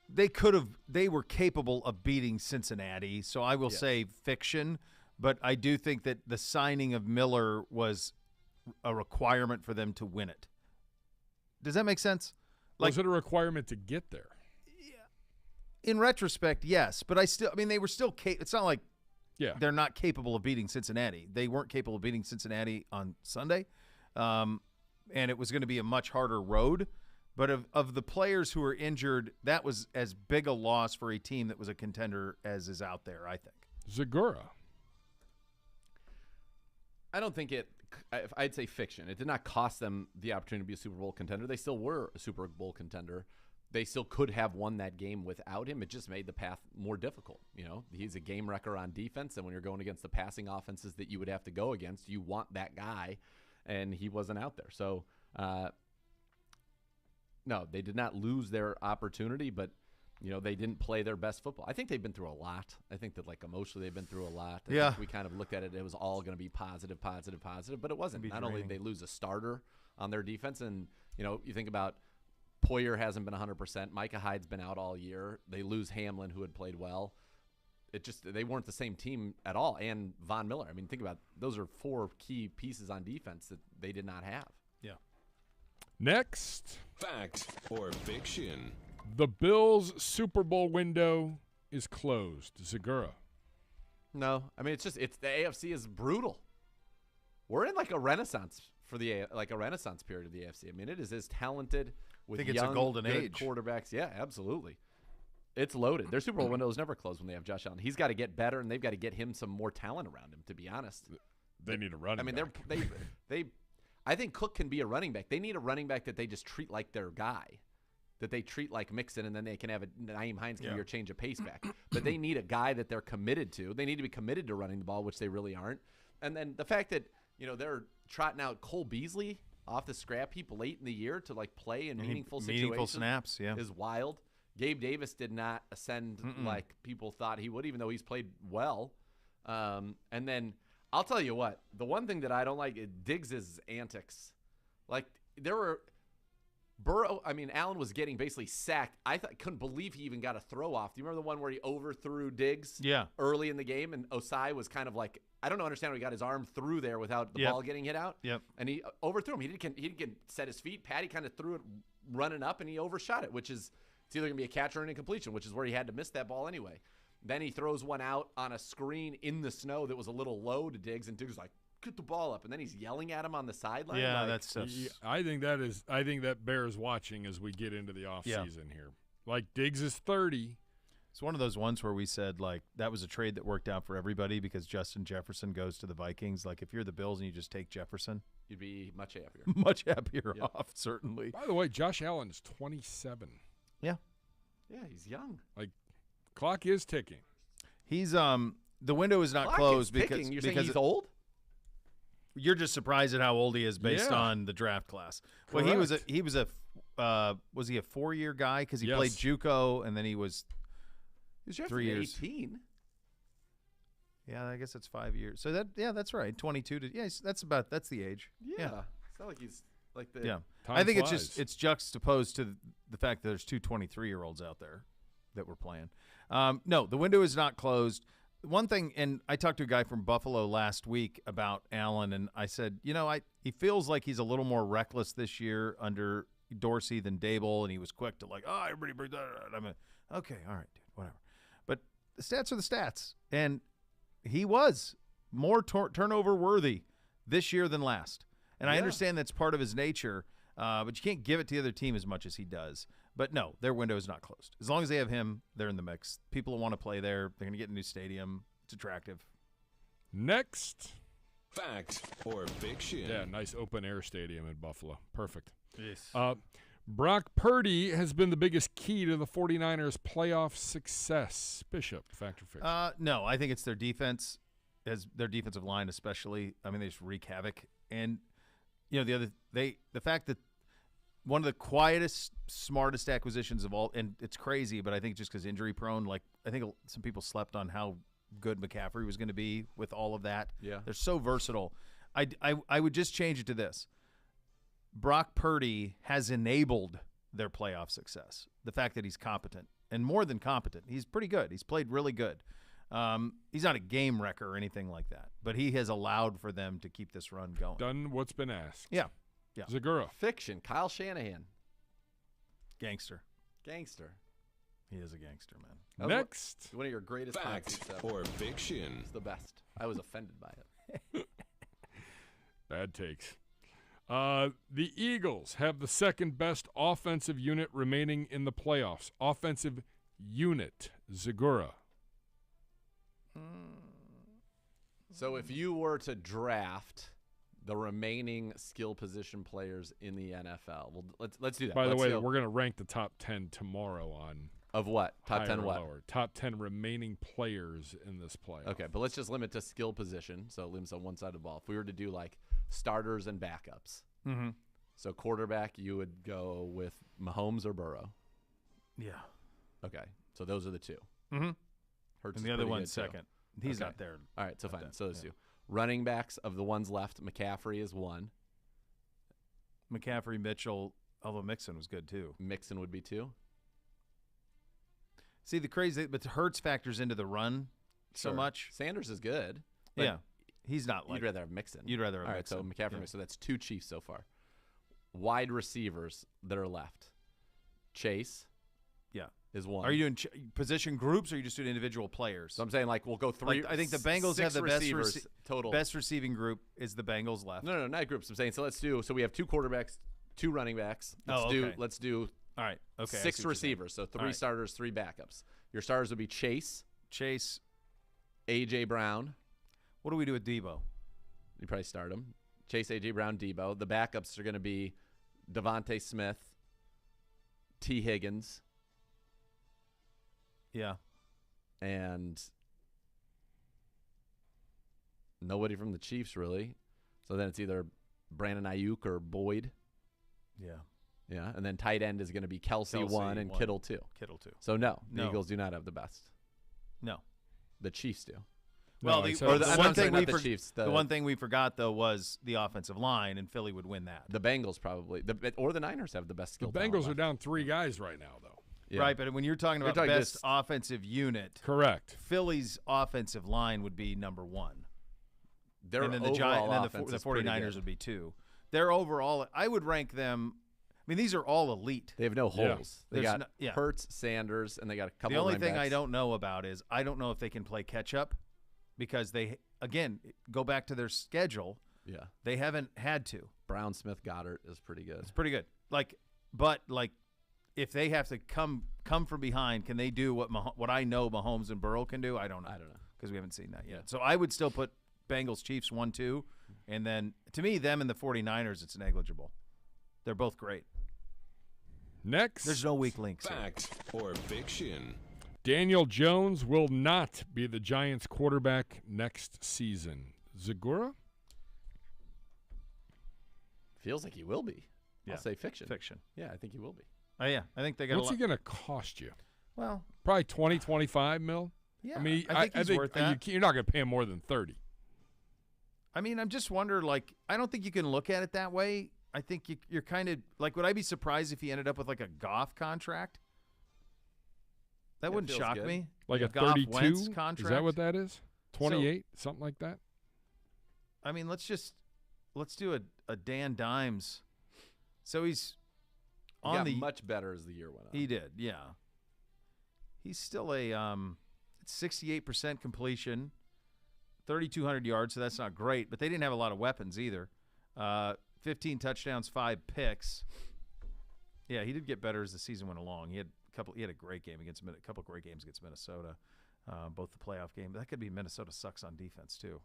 they were capable of beating Cincinnati, so I will say fiction, but I do think that the signing of Miller was a requirement for them to win it. Does that make sense? Was it a requirement to get there? In retrospect, yes, but they were still it's not like they're not capable of beating Cincinnati. They weren't capable of beating Cincinnati on Sunday, and it was going to be a much harder road. But of the players who were injured, that was as big a loss for a team that was a contender as is out there, I think. Zagura. I don't think I'd say fiction. It did not cost them the opportunity to be a Super Bowl contender. They still were a Super Bowl contender. They still could have won that game without him. It just made the path more difficult. He's a game wrecker on defense, and when you're going against the passing offenses that you would have to go against, you want that guy, and he wasn't out there. So, no, they did not lose their opportunity, but they didn't play their best football. I think they've been through a lot. I think that emotionally they've been through a lot. I think we kind of looked at it. It was all going to be positive, but it wasn't. Not only did they lose a starter on their defense, and you think about Poyer hasn't been 100%. Micah Hyde's been out all year. They lose Hamlin, who had played well. They weren't the same team at all. And Von Miller. Think about it. Those are 4 key pieces on defense that they did not have. Yeah. Next. Fact or fiction? The Bills' Super Bowl window is closed. Zagura. No. It's the AFC is brutal. We're in a renaissance for a renaissance period of the AFC. It is as talented with it's young, a golden good age. Quarterbacks. Yeah, absolutely. It's loaded. Their Super Bowl window is never closed when they have Josh Allen. He's got to get better, and they've got to get him some more talent around him, to be honest. They need a running back. I think Cook can be a running back. They need a running back that they just treat like their guy, that they treat like Mixon, and then they can have Nyheim Hines can be your change of pace back. But they need a guy that they're committed to. They need to be committed to running the ball, which they really aren't. And then the fact that they're trotting out Cole Beasley off the scrap heap late in the year to play in meaningful situations. Meaningful snaps, is wild. Gabe Davis did not ascend like people thought he would, even though he's played well. And then I'll tell you what, the one thing that I don't like is Diggs' antics. There were Allen was getting basically sacked. I couldn't believe he even got a throw off. Do you remember the one where he overthrew Diggs? Yeah. Early in the game, and Osai was kind of I don't understand how he got his arm through there without the ball getting hit out. Yep. And he overthrew him. He didn't set his feet. Patty kind of threw it running up, and he overshot it, which is it's either going to be a catch or an incompletion, which is where he had to miss that ball anyway. Then he throws one out on a screen in the snow that was a little low to Diggs, and Diggs was like, get the ball up, and then he's yelling at him on the sideline. Yeah, that's tough. I think that bears watching as we get into the offseason here. Diggs is 30. It's one of those ones where we said that was a trade that worked out for everybody because Justin Jefferson goes to the Vikings. If you're the Bills and you just take Jefferson, you'd be much happier. Much happier off, certainly. By the way, Josh Allen is 27. Yeah. Yeah, he's young. Clock is ticking. He's the window is not clock close is ticking. You're saying he's old? You're just surprised at how old he is based on the draft class. Correct. Well, was he a 4-year guy because he played JUCO and then he was 3 years. 18. Yeah, I guess it's 5 years. So that's right. 22 to that's the age. Yeah. It's not like he's the Yeah. Time I think flies. it's juxtaposed to the fact that there's 2 23-year-olds out there that were playing. No, the window is not closed. One thing, and I talked to a guy from Buffalo last week about Allen, and I said, he feels like he's a little more reckless this year under Dorsey than Dable, and he was quick to everybody bring that. I'm okay, all right, dude, whatever. But the stats are the stats, and he was more turnover worthy this year than last. And I understand that's part of his nature, but you can't give it to the other team as much as he does. But no, their window is not closed. As long as they have him, they're in the mix. People who want to play there, they're going to get a new stadium. It's attractive. Next. Fact or fiction? Yeah, nice open-air stadium in Buffalo. Perfect. Yes. Brock Purdy has been the biggest key to the 49ers' playoff success. Bishop, fact or fiction? No, I think it's their defense. as their defensive line, especially. I mean, they just wreak havoc. And the fact that one of the quietest, smartest acquisitions of all, and it's crazy, but I think just because injury prone, like I think some people slept on how good McCaffrey was going to be with all of that. Yeah, they're so versatile. I would just change it to this: Brock Purdy has enabled their playoff success. The fact that he's competent, and more than competent, he's pretty good. He's played really good. He's not a game wrecker or anything like that, but he has allowed for them to keep this run going. Done what's been asked. Yeah. Zagura. Fiction. Kyle Shanahan. Gangster. He is a gangster, man. Next. One of your greatest fact or fiction. It's the best. I was offended by it. Bad takes. The Eagles have the second best offensive unit remaining in the playoffs. Offensive unit. Zagura. So if you were to draft the remaining skill position players in the NFL, well, let's do that. By the way, we're going to rank the top 10 tomorrow on of what? Top 10 what? Lower. Top 10 remaining players in this playoff. Okay, but let's just limit to skill position. So it limits on one side of the ball. If we were to do like starters and backups. Mm-hmm. So quarterback, you would go with Mahomes or Burrow. Yeah. Okay, so those are the two. Mm-hmm. Hurts and the other one's second. He's not there. All right, so fine. So those two. Running backs of the ones left, McCaffrey is one. McCaffrey, Mitchell, although Mixon was good too. Mixon would be two. See, the crazy, but Hurts factors into the run so much. Sanders is good. Yeah. He's not like. You'd rather have Mixon. You'd rather have All right, Mixon. so McCaffrey, so that's two Chiefs so far. Wide receivers that are left. Chase. Yeah. Is one. Are you doing position groups or are you just doing individual players? So I'm saying we'll go three. Like, I think the Bengals have the best total. Best receiving group is the Bengals left. No, not groups. I'm saying so we have two quarterbacks, two running backs. Let's do all right. Okay. 6 receivers. So 3 starters, 3 backups. Your starters would be Chase, AJ Brown. What do we do with Debo? You probably start him. Chase, AJ Brown, Debo. The backups are going to be Devontae Smith, T. Higgins. Yeah. And nobody from the Chiefs, really. So then it's either Brandon Ayuk or Boyd. Yeah. Yeah. And then tight end is going to be Kelsey 1 and Kittle 2. So no, the Eagles do not have the best. No. The Chiefs do. Well, the one thing we forgot, though, was the offensive line, and Philly would win that. The Bengals probably. Or the Niners have the best skill. The Bengals are down 3 guys right now, though. Yeah. Right, but when you're talking about best offensive unit, correct. Philly's offensive line would be number 1. And then the 49ers would be 2. Their overall, I would rank them. I mean, these are all elite. They have no holes. Yeah. They got Hurts, Sanders, and they got a couple. The only thing I don't know about is I don't know if they can play catch up because they go back to their schedule. Yeah, they haven't had to. Brown, Smith, Goddard is pretty good. It's pretty good. But if they have to come from behind, can they do what I know Mahomes and Burrow can do? I don't know because we haven't seen that yet. Yeah. So I would still put Bengals, Chiefs 1-2, and then to me, them and the 49ers, it's negligible. They're both great. Next, there's no weak links. Fact or fiction? Daniel Jones will not be the Giants' quarterback next season. Zagura? Feels like he will be. Yeah. I'll say fiction. Fiction. Yeah, I think he will be. Oh, yeah. I think they got What's he going to cost you? Well, probably 20, 25 mil. Yeah, I mean, I think he's worth that. You're not going to pay him more than 30. I mean, I'm just wondering, I don't think you can look at it that way. I think you're kind of would I be surprised if he ended up with a Goff contract? That wouldn't shock me. Like a Goff 32 Wentz contract. Is that what that is? 28, something like that. I mean, let's do a Dan Dimes. So he's got much better as the year went on. He did, yeah. He's still a 68% completion, 3,200 yards, so that's not great. But they didn't have a lot of weapons either. 15 touchdowns, 5 picks. Yeah, he did get better as the season went along. He had a great game against a couple of great games against Minnesota, both the playoff game. That could be Minnesota sucks on defense too.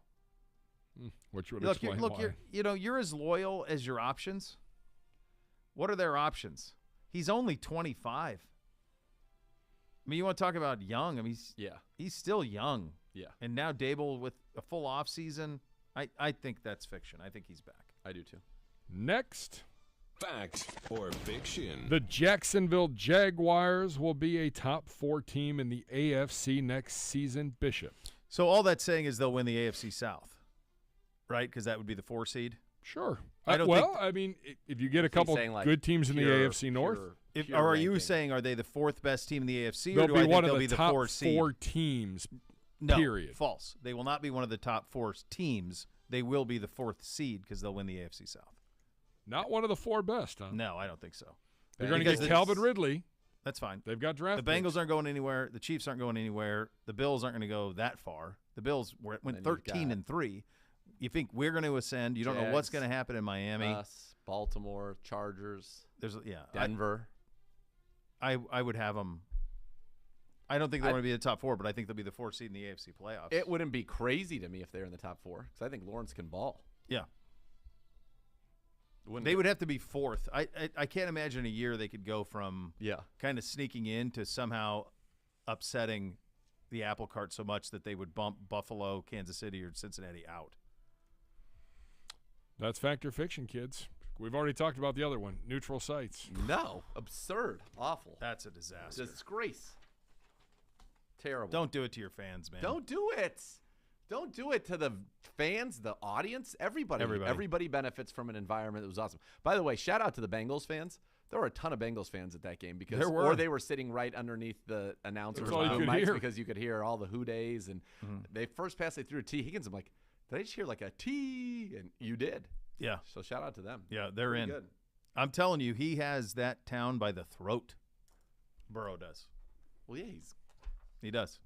Which would explain why. You're as loyal as your options. What are their options? He's only 25. I mean, you want to talk about young? I mean, he's still young. Yeah. And now Dable with a full off season. I think that's fiction. I think he's back. I do too. Next. Fact or fiction? The Jacksonville Jaguars will be a top 4 team in the AFC next season, Bishop. So all that's saying is they'll win the AFC South, right? Because that would be the 4 seed. Sure. I mean, if you get a couple good teams in the AFC North. Or are you saying, are they the 4th best team in the AFC? They'll or do be I think one of they'll the be top the 4 seed? 4 teams, no, period. False. They will not be one of the top 4 teams. They will be the 4th seed because they'll win the AFC South. Not one of the 4 best, huh? No, I don't think so. They're going to get Calvin Ridley. That's fine. They've got draft The Bengals picks. aren't going anywhere. The Chiefs aren't going anywhere. The Bills aren't going to go that far. The Bills went 13-3. You think we're going to ascend. You don't know what's going to happen in Miami. Us, Baltimore, Chargers, Denver. I would have them. I don't think they're going to be the top 4, but I think they'll be the 4th seed in the AFC playoffs. It wouldn't be crazy to me if they're in the top 4 because I think Lawrence can ball. Yeah. They would have to be 4th. I can't imagine a year they could go from kind of sneaking in to somehow upsetting the apple cart so much that they would bump Buffalo, Kansas City, or Cincinnati out. That's fact or fiction, kids. We've already talked about the other one, neutral sites. No, absurd, awful. That's a disaster. Disgrace. Terrible. Don't do it to your fans, man. Don't do it. Don't do it to the fans, the audience, everybody. Everybody benefits from an environment that was awesome. By the way, shout out to the Bengals fans. There were a ton of Bengals fans at that game or they were sitting right underneath the announcers' mics because you could hear all the hoo-days. And they first pass, they threw a T. Higgins. I'm like, did I just hear like a T? And you did. Yeah. So shout out to them. Yeah, they're Pretty in. Good. I'm telling you, he has that town by the throat. Burrow does. Well, yeah, he does.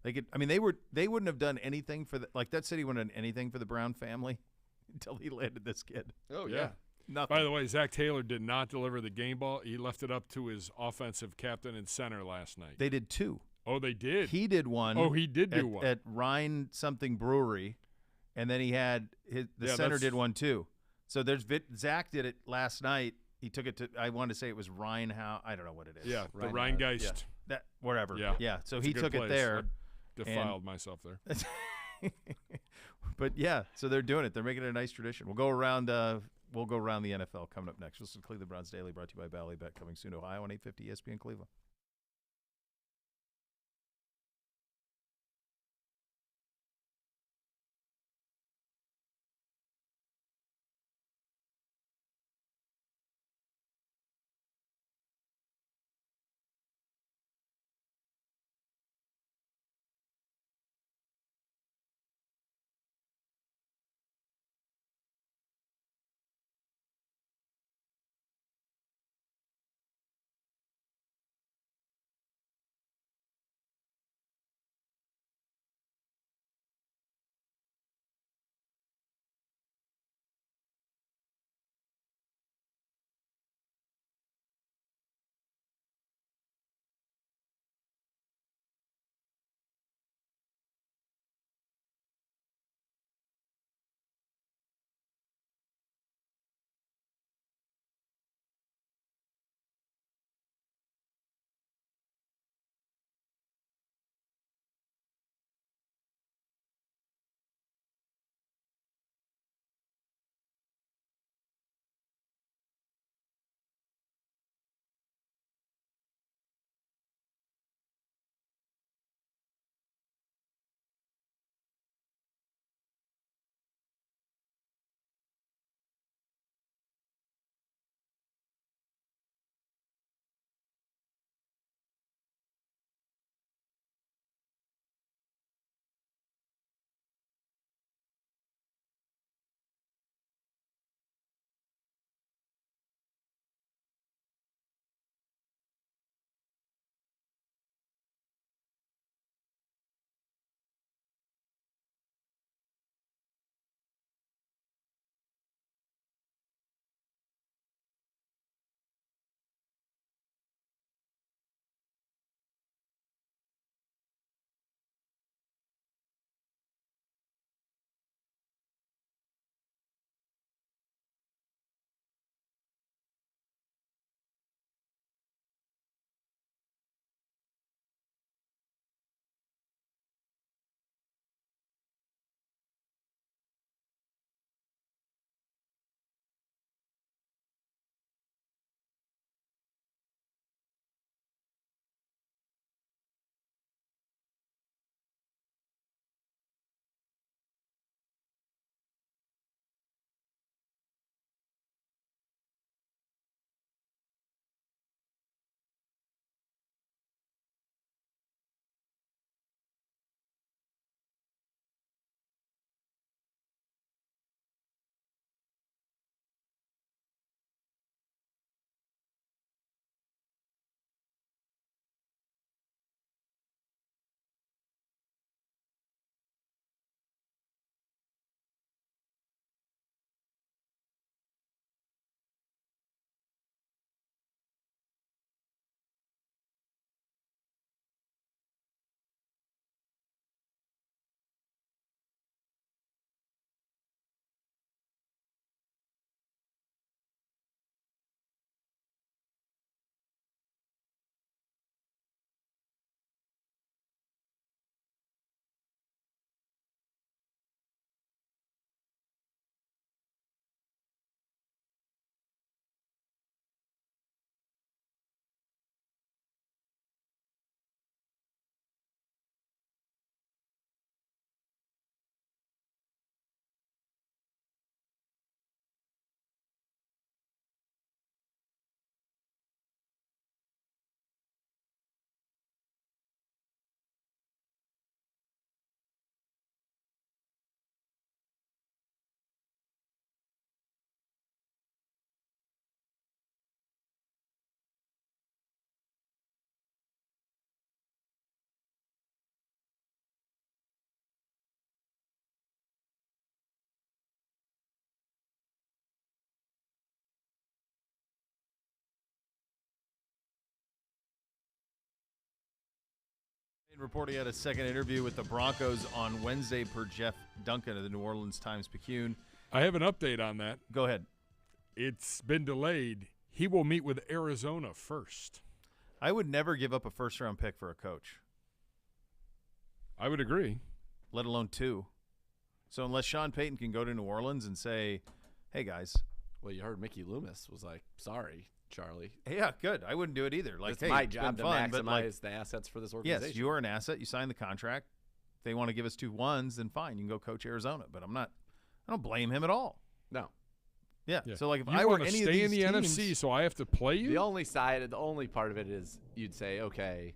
They wouldn't have done anything for that city wouldn't have done anything for the Brown family until he landed this kid. Oh yeah. Nothing. By the way, Zach Taylor did not deliver the game ball. He left it up to his offensive captain and center last night. They did 2. Oh, they did. He did one. Oh, he did do one at Rhine something Brewery, and then he had the center did one too. So Zach did it last night. He took it to. I wanted to say it was Rhine. I don't know what it is. Yeah, the Rheingeist. Yeah. That wherever. Yeah. So he took it there. I defiled myself there. But yeah, so they're doing it. They're making it a nice tradition. We'll go around. We'll go around the NFL coming up next. Listen to Cleveland Browns Daily, brought to you by Ballybet, coming soon to Ohio on 850 ESPN Cleveland. reporting at a second interview with the Broncos on Wednesday per Jeff Duncan of the New Orleans Times-Picayune. I have an update on that. Go ahead. It's been delayed. He will meet with Arizona first. I would never give up a first-round pick for a coach. I would agree. Let alone 2. So unless Sean Payton can go to New Orleans and say, hey, guys. Well, you heard Mickey Loomis was like, sorry, Charlie. Yeah, good. I wouldn't do it either. Like, it's hey, my job to fun, maximize the assets for this organization. Yes, you are an asset. You signed the contract. If they want to give us 2 1s, then fine. You can go coach Arizona. But I don't blame him at all. No. Yeah. So, like, if you I were want to any stay of these in the teams, NFC, so I have to play you? The only part of it is you'd say, okay,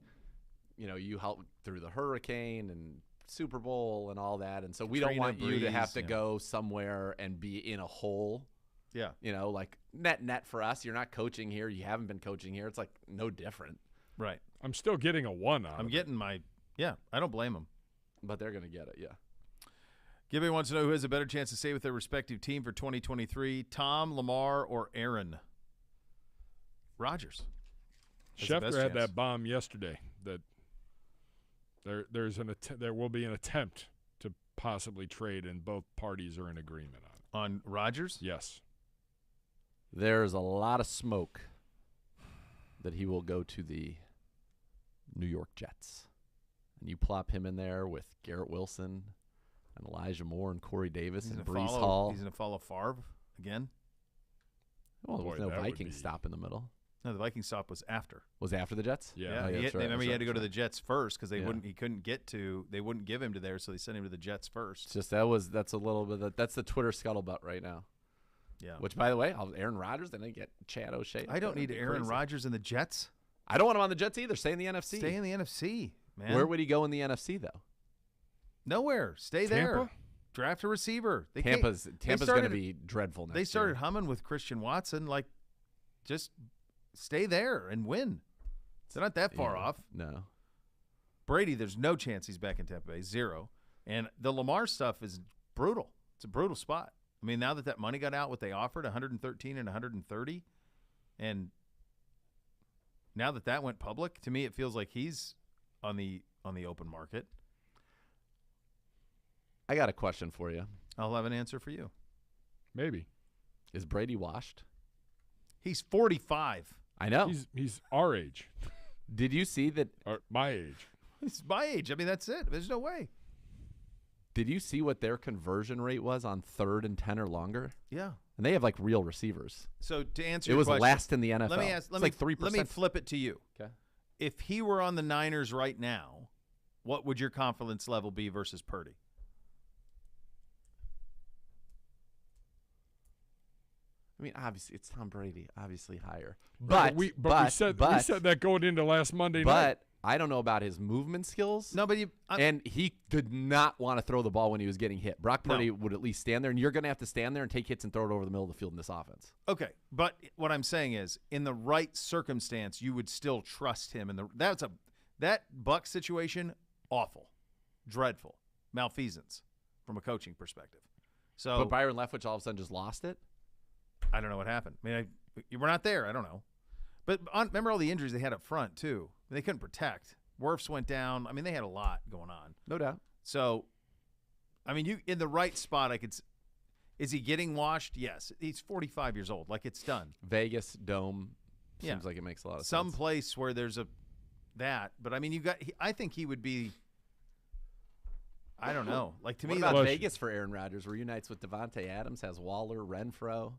you helped through the hurricane and Super Bowl and all that, and so we don't want you to have to go somewhere and be in a hole. Yeah. Like net for us. You're not coaching here. You haven't been coaching here. It's like no different. Right. I'm still getting a 1 out. I'm getting my – yeah, I don't blame them. But they're going to get it, yeah. Gibby wants to know who has a better chance to stay with their respective team for 2023, Tom, Lamar, or Aaron? Rodgers. Schefter had that bomb yesterday that there will be an attempt to possibly trade, and both parties are in agreement on it. On Rodgers? Yes. There's a lot of smoke that he will go to the New York Jets. And you plop him in there with Garrett Wilson and Elijah Moore and Corey Davis and Breece Hall. He's going to follow Favre again? Well, there's no Viking stop in the middle. No, the Viking stop was after. Was after the Jets? Yeah. Remember, he had to go to the Jets first because they wouldn't give him to there, so they sent him to the Jets first. It's just that's a little bit that's the Twitter scuttlebutt right now. Yeah. Which, by the way, Aaron Rodgers, then they get Chad O'Shea. I don't need Aaron Rodgers in the Jets. I don't want him on the Jets either. Stay in the NFC. Stay in the NFC, man. Where would he go in the NFC though? Nowhere. Stay there. Draft a receiver. Tampa's going to be dreadful next year. They started humming with Christian Watson. Like, just stay there and win. They're not that far off. No. Brady, there's no chance he's back in Tampa Bay. 0. And the Lamar stuff is brutal. It's a brutal spot. I mean, now that money got out, what they offered, 113 and 130, and now that went public, to me it feels like he's on the open market. I got a question for you. I'll have an answer for you. Maybe. Is Brady washed? He's 45. I know. He's our age. Did you see that? Or my age. He's my age. I mean, that's it. There's no way. Did you see what their conversion rate was on 3rd and 10 or longer? Yeah. And they have like real receivers. So to answer your question, it was last in the NFL. Let me ask. It's like 3%. Let me flip it to you. Okay. If he were on the Niners right now, what would your confidence level be versus Purdy? I mean, obviously, it's Tom Brady, obviously higher. But we said that going into last Monday night. But I don't know about his movement skills. No, but and he did not want to throw the ball when he was getting hit. Brock Purdy would at least stand there, and you're going to have to stand there and take hits and throw it over the middle of the field in this offense. Okay, but what I'm saying is, in the right circumstance, you would still trust him. And that Buck situation, awful, dreadful, malfeasance from a coaching perspective. So, but Byron Leftwich all of a sudden just lost it. I don't know what happened. I mean, we're not there. I don't know. But remember all the injuries they had up front, too. They couldn't protect. Wirfs went down. I mean, they had a lot going on. No doubt. So, I mean, you in the right spot, is he getting washed? Yes. He's 45 years old. Like, it's done. Vegas, Dome. Seems like it makes a lot of sense. Some place where there's that. But, I mean, I think he would be, I don't know. Like, to me, what about Vegas for Aaron Rodgers, where unites with Devontae Adams, has Waller, Renfro?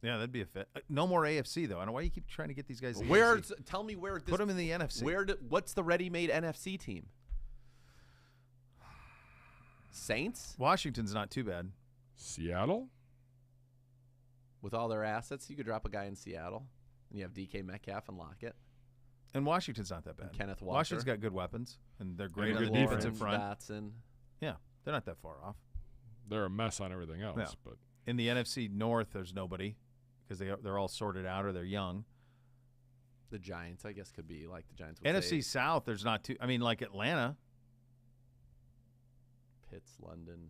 Yeah, that'd be a fit. No more AFC, though. I don't know why you keep trying to get these guys. Tell me where. Put them in the NFC. What's the ready-made NFC team? Saints? Washington's not too bad. Seattle? With all their assets, you could drop a guy in Seattle, and you have DK Metcalf and Lockett. And Washington's not that bad. And Kenneth Walker. Washington's got good weapons, and they're great on good the defensive front. Dotson. Yeah, they're not that far off. They're a mess on everything else. Yeah. But in the NFC North, there's nobody because they're all sorted out or they're young. The Giants, I guess, could be like the Giants. NFC South, there's not too. I mean, like Atlanta. Pitts, London.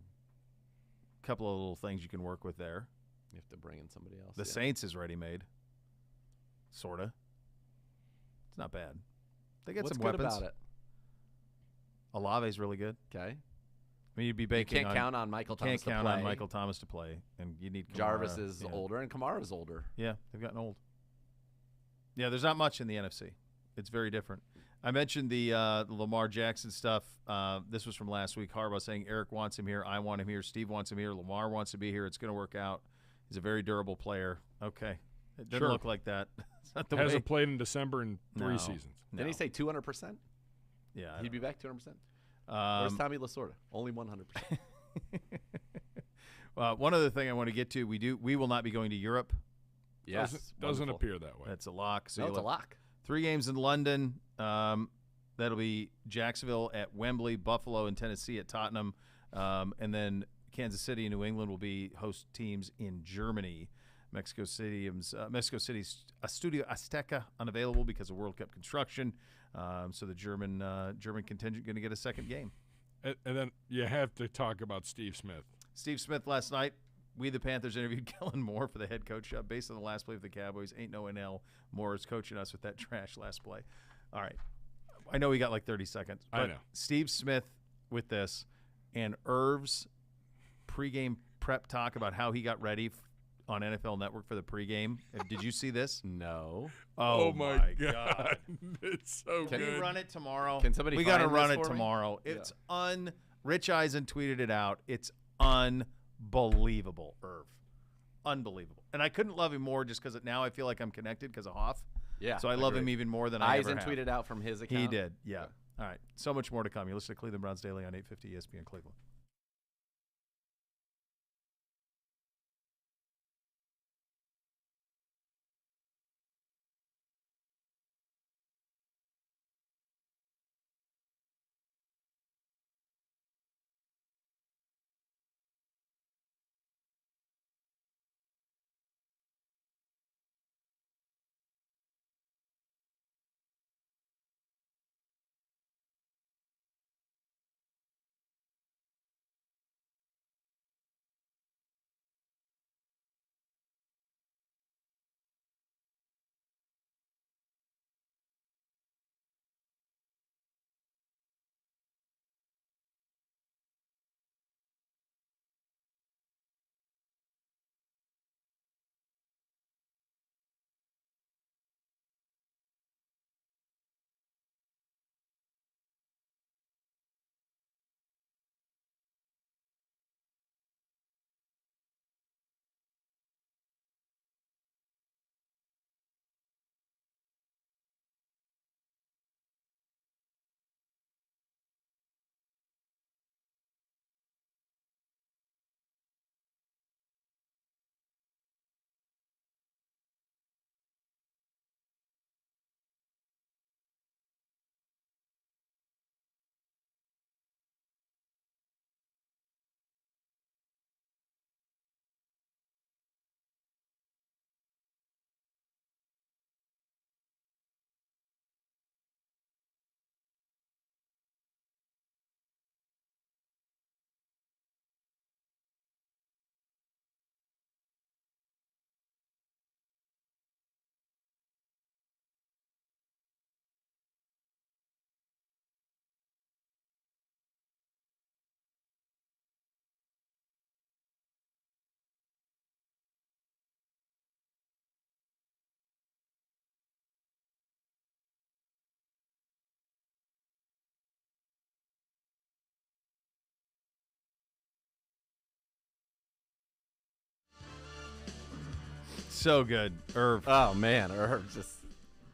A couple of little things you can work with there. You have to bring in somebody else. The Saints is ready-made. Sorta. It's not bad. They get some weapons. What's good about it? Olave's really good. Okay. I mean, you'd be banking. You can't count on Michael Thomas to play. Can't count on Michael Thomas to play, and you need Kamara. Jarvis is older, and Kamara's older. Yeah, they've gotten old. Yeah, there's not much in the NFC. It's very different. I mentioned the Lamar Jackson stuff. This was from last week. Harbaugh saying Eric wants him here. I want him here. Steve wants him here. Lamar wants to be here. It's going to work out. He's a very durable player. Okay. It doesn't look like that. It's not the Hasn't played in December in 3 seasons. Didn't he say 200%? Yeah. He'd be back 200%. Where's Tommy Lasorda? Only 100%. One other thing I want to get to, we will not be going to Europe. Yes. Doesn't appear that way. That's a lock. So it's a lock. 3 games in London. That'll be Jacksonville at Wembley, Buffalo and Tennessee at Tottenham, and then Kansas City and New England will be host teams in Germany. Mexico City's Estadio Azteca unavailable because of World Cup construction. So the German contingent going to get a second game. And then you have to talk about Steve Smith. Steve Smith last night. We the Panthers interviewed Kellen Moore for the head coach job based on the last play of the Cowboys. Ain't no NL. Moore is coaching us with that trash last play. All right. I know we got like 30 seconds. But I know. Steve Smith with this and Irv's pregame prep talk about how he got ready on NFL Network for the pregame. Did you see this? No. Oh my God. It's so good. Can you run it tomorrow? Can somebody We got to find run this it for me? tomorrow. It's Rich Eisen tweeted it out. It's unbelievable, Irv. Unbelievable. And I couldn't love him more just because now I feel like I'm connected because of Hoff. Yeah. So I love him even more than I ever Eisen have. tweeted out from his account. He did, yeah. All right. So much more to come. You listen to Cleveland Browns Daily on 850 ESPN Cleveland. So good, Irv. Oh, man. Irv just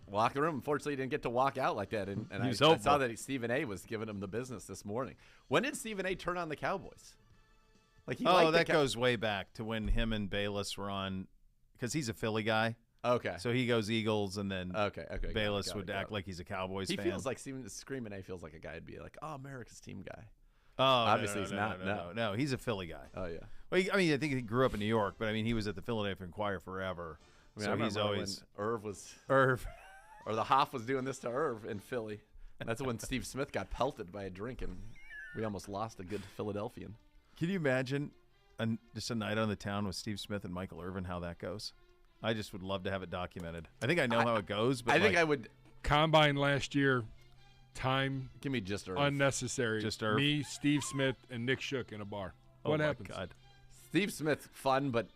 walk the room. Unfortunately, he didn't get to walk out like that. And I saw that Stephen A. was giving him the business this morning. When did Stephen A. turn on the Cowboys? Like that goes way back to when him and Bayless were on, because he's a Philly guy. Okay. So he goes Eagles, and then Bayless would act like he's a Cowboys fan. He feels like Screaming A feels like a guy would be like, oh, America's team guy. Oh, obviously he's not. No, he's a Philly guy. Oh, yeah. Well, I think he grew up in New York, but he was at the Philadelphia Inquirer forever. I mean, so he's always Irv, or the Hoff was doing this to Irv in Philly. That's when Steve Smith got pelted by a drink, and we almost lost a good Philadelphian. Can you imagine just a night on the town with Steve Smith and Michael Irvin? How that goes? I just would love to have it documented. I think I know how it goes, but I think I would. Combine last year, time. Give me just Irv. Unnecessary. Just Irv. Me, Steve Smith, and Nick Shook in a bar. What happens? God. Steve Smith, fun, but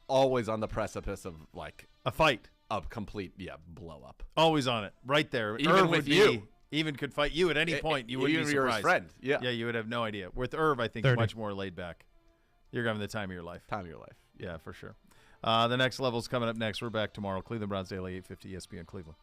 always on the precipice of like a fight. A complete blow up. Always on it. Right there. Even Irv with would you. Even could fight you at any point. You wouldn't be surprised. You're his friend. Yeah. Yeah, you would have no idea. With Irv, I think 30. much more laid back. You're having the time of your life. Time of your life. Yeah, for sure. The next level's coming up next. We're back tomorrow. Cleveland Browns Daily, 850 ESPN Cleveland.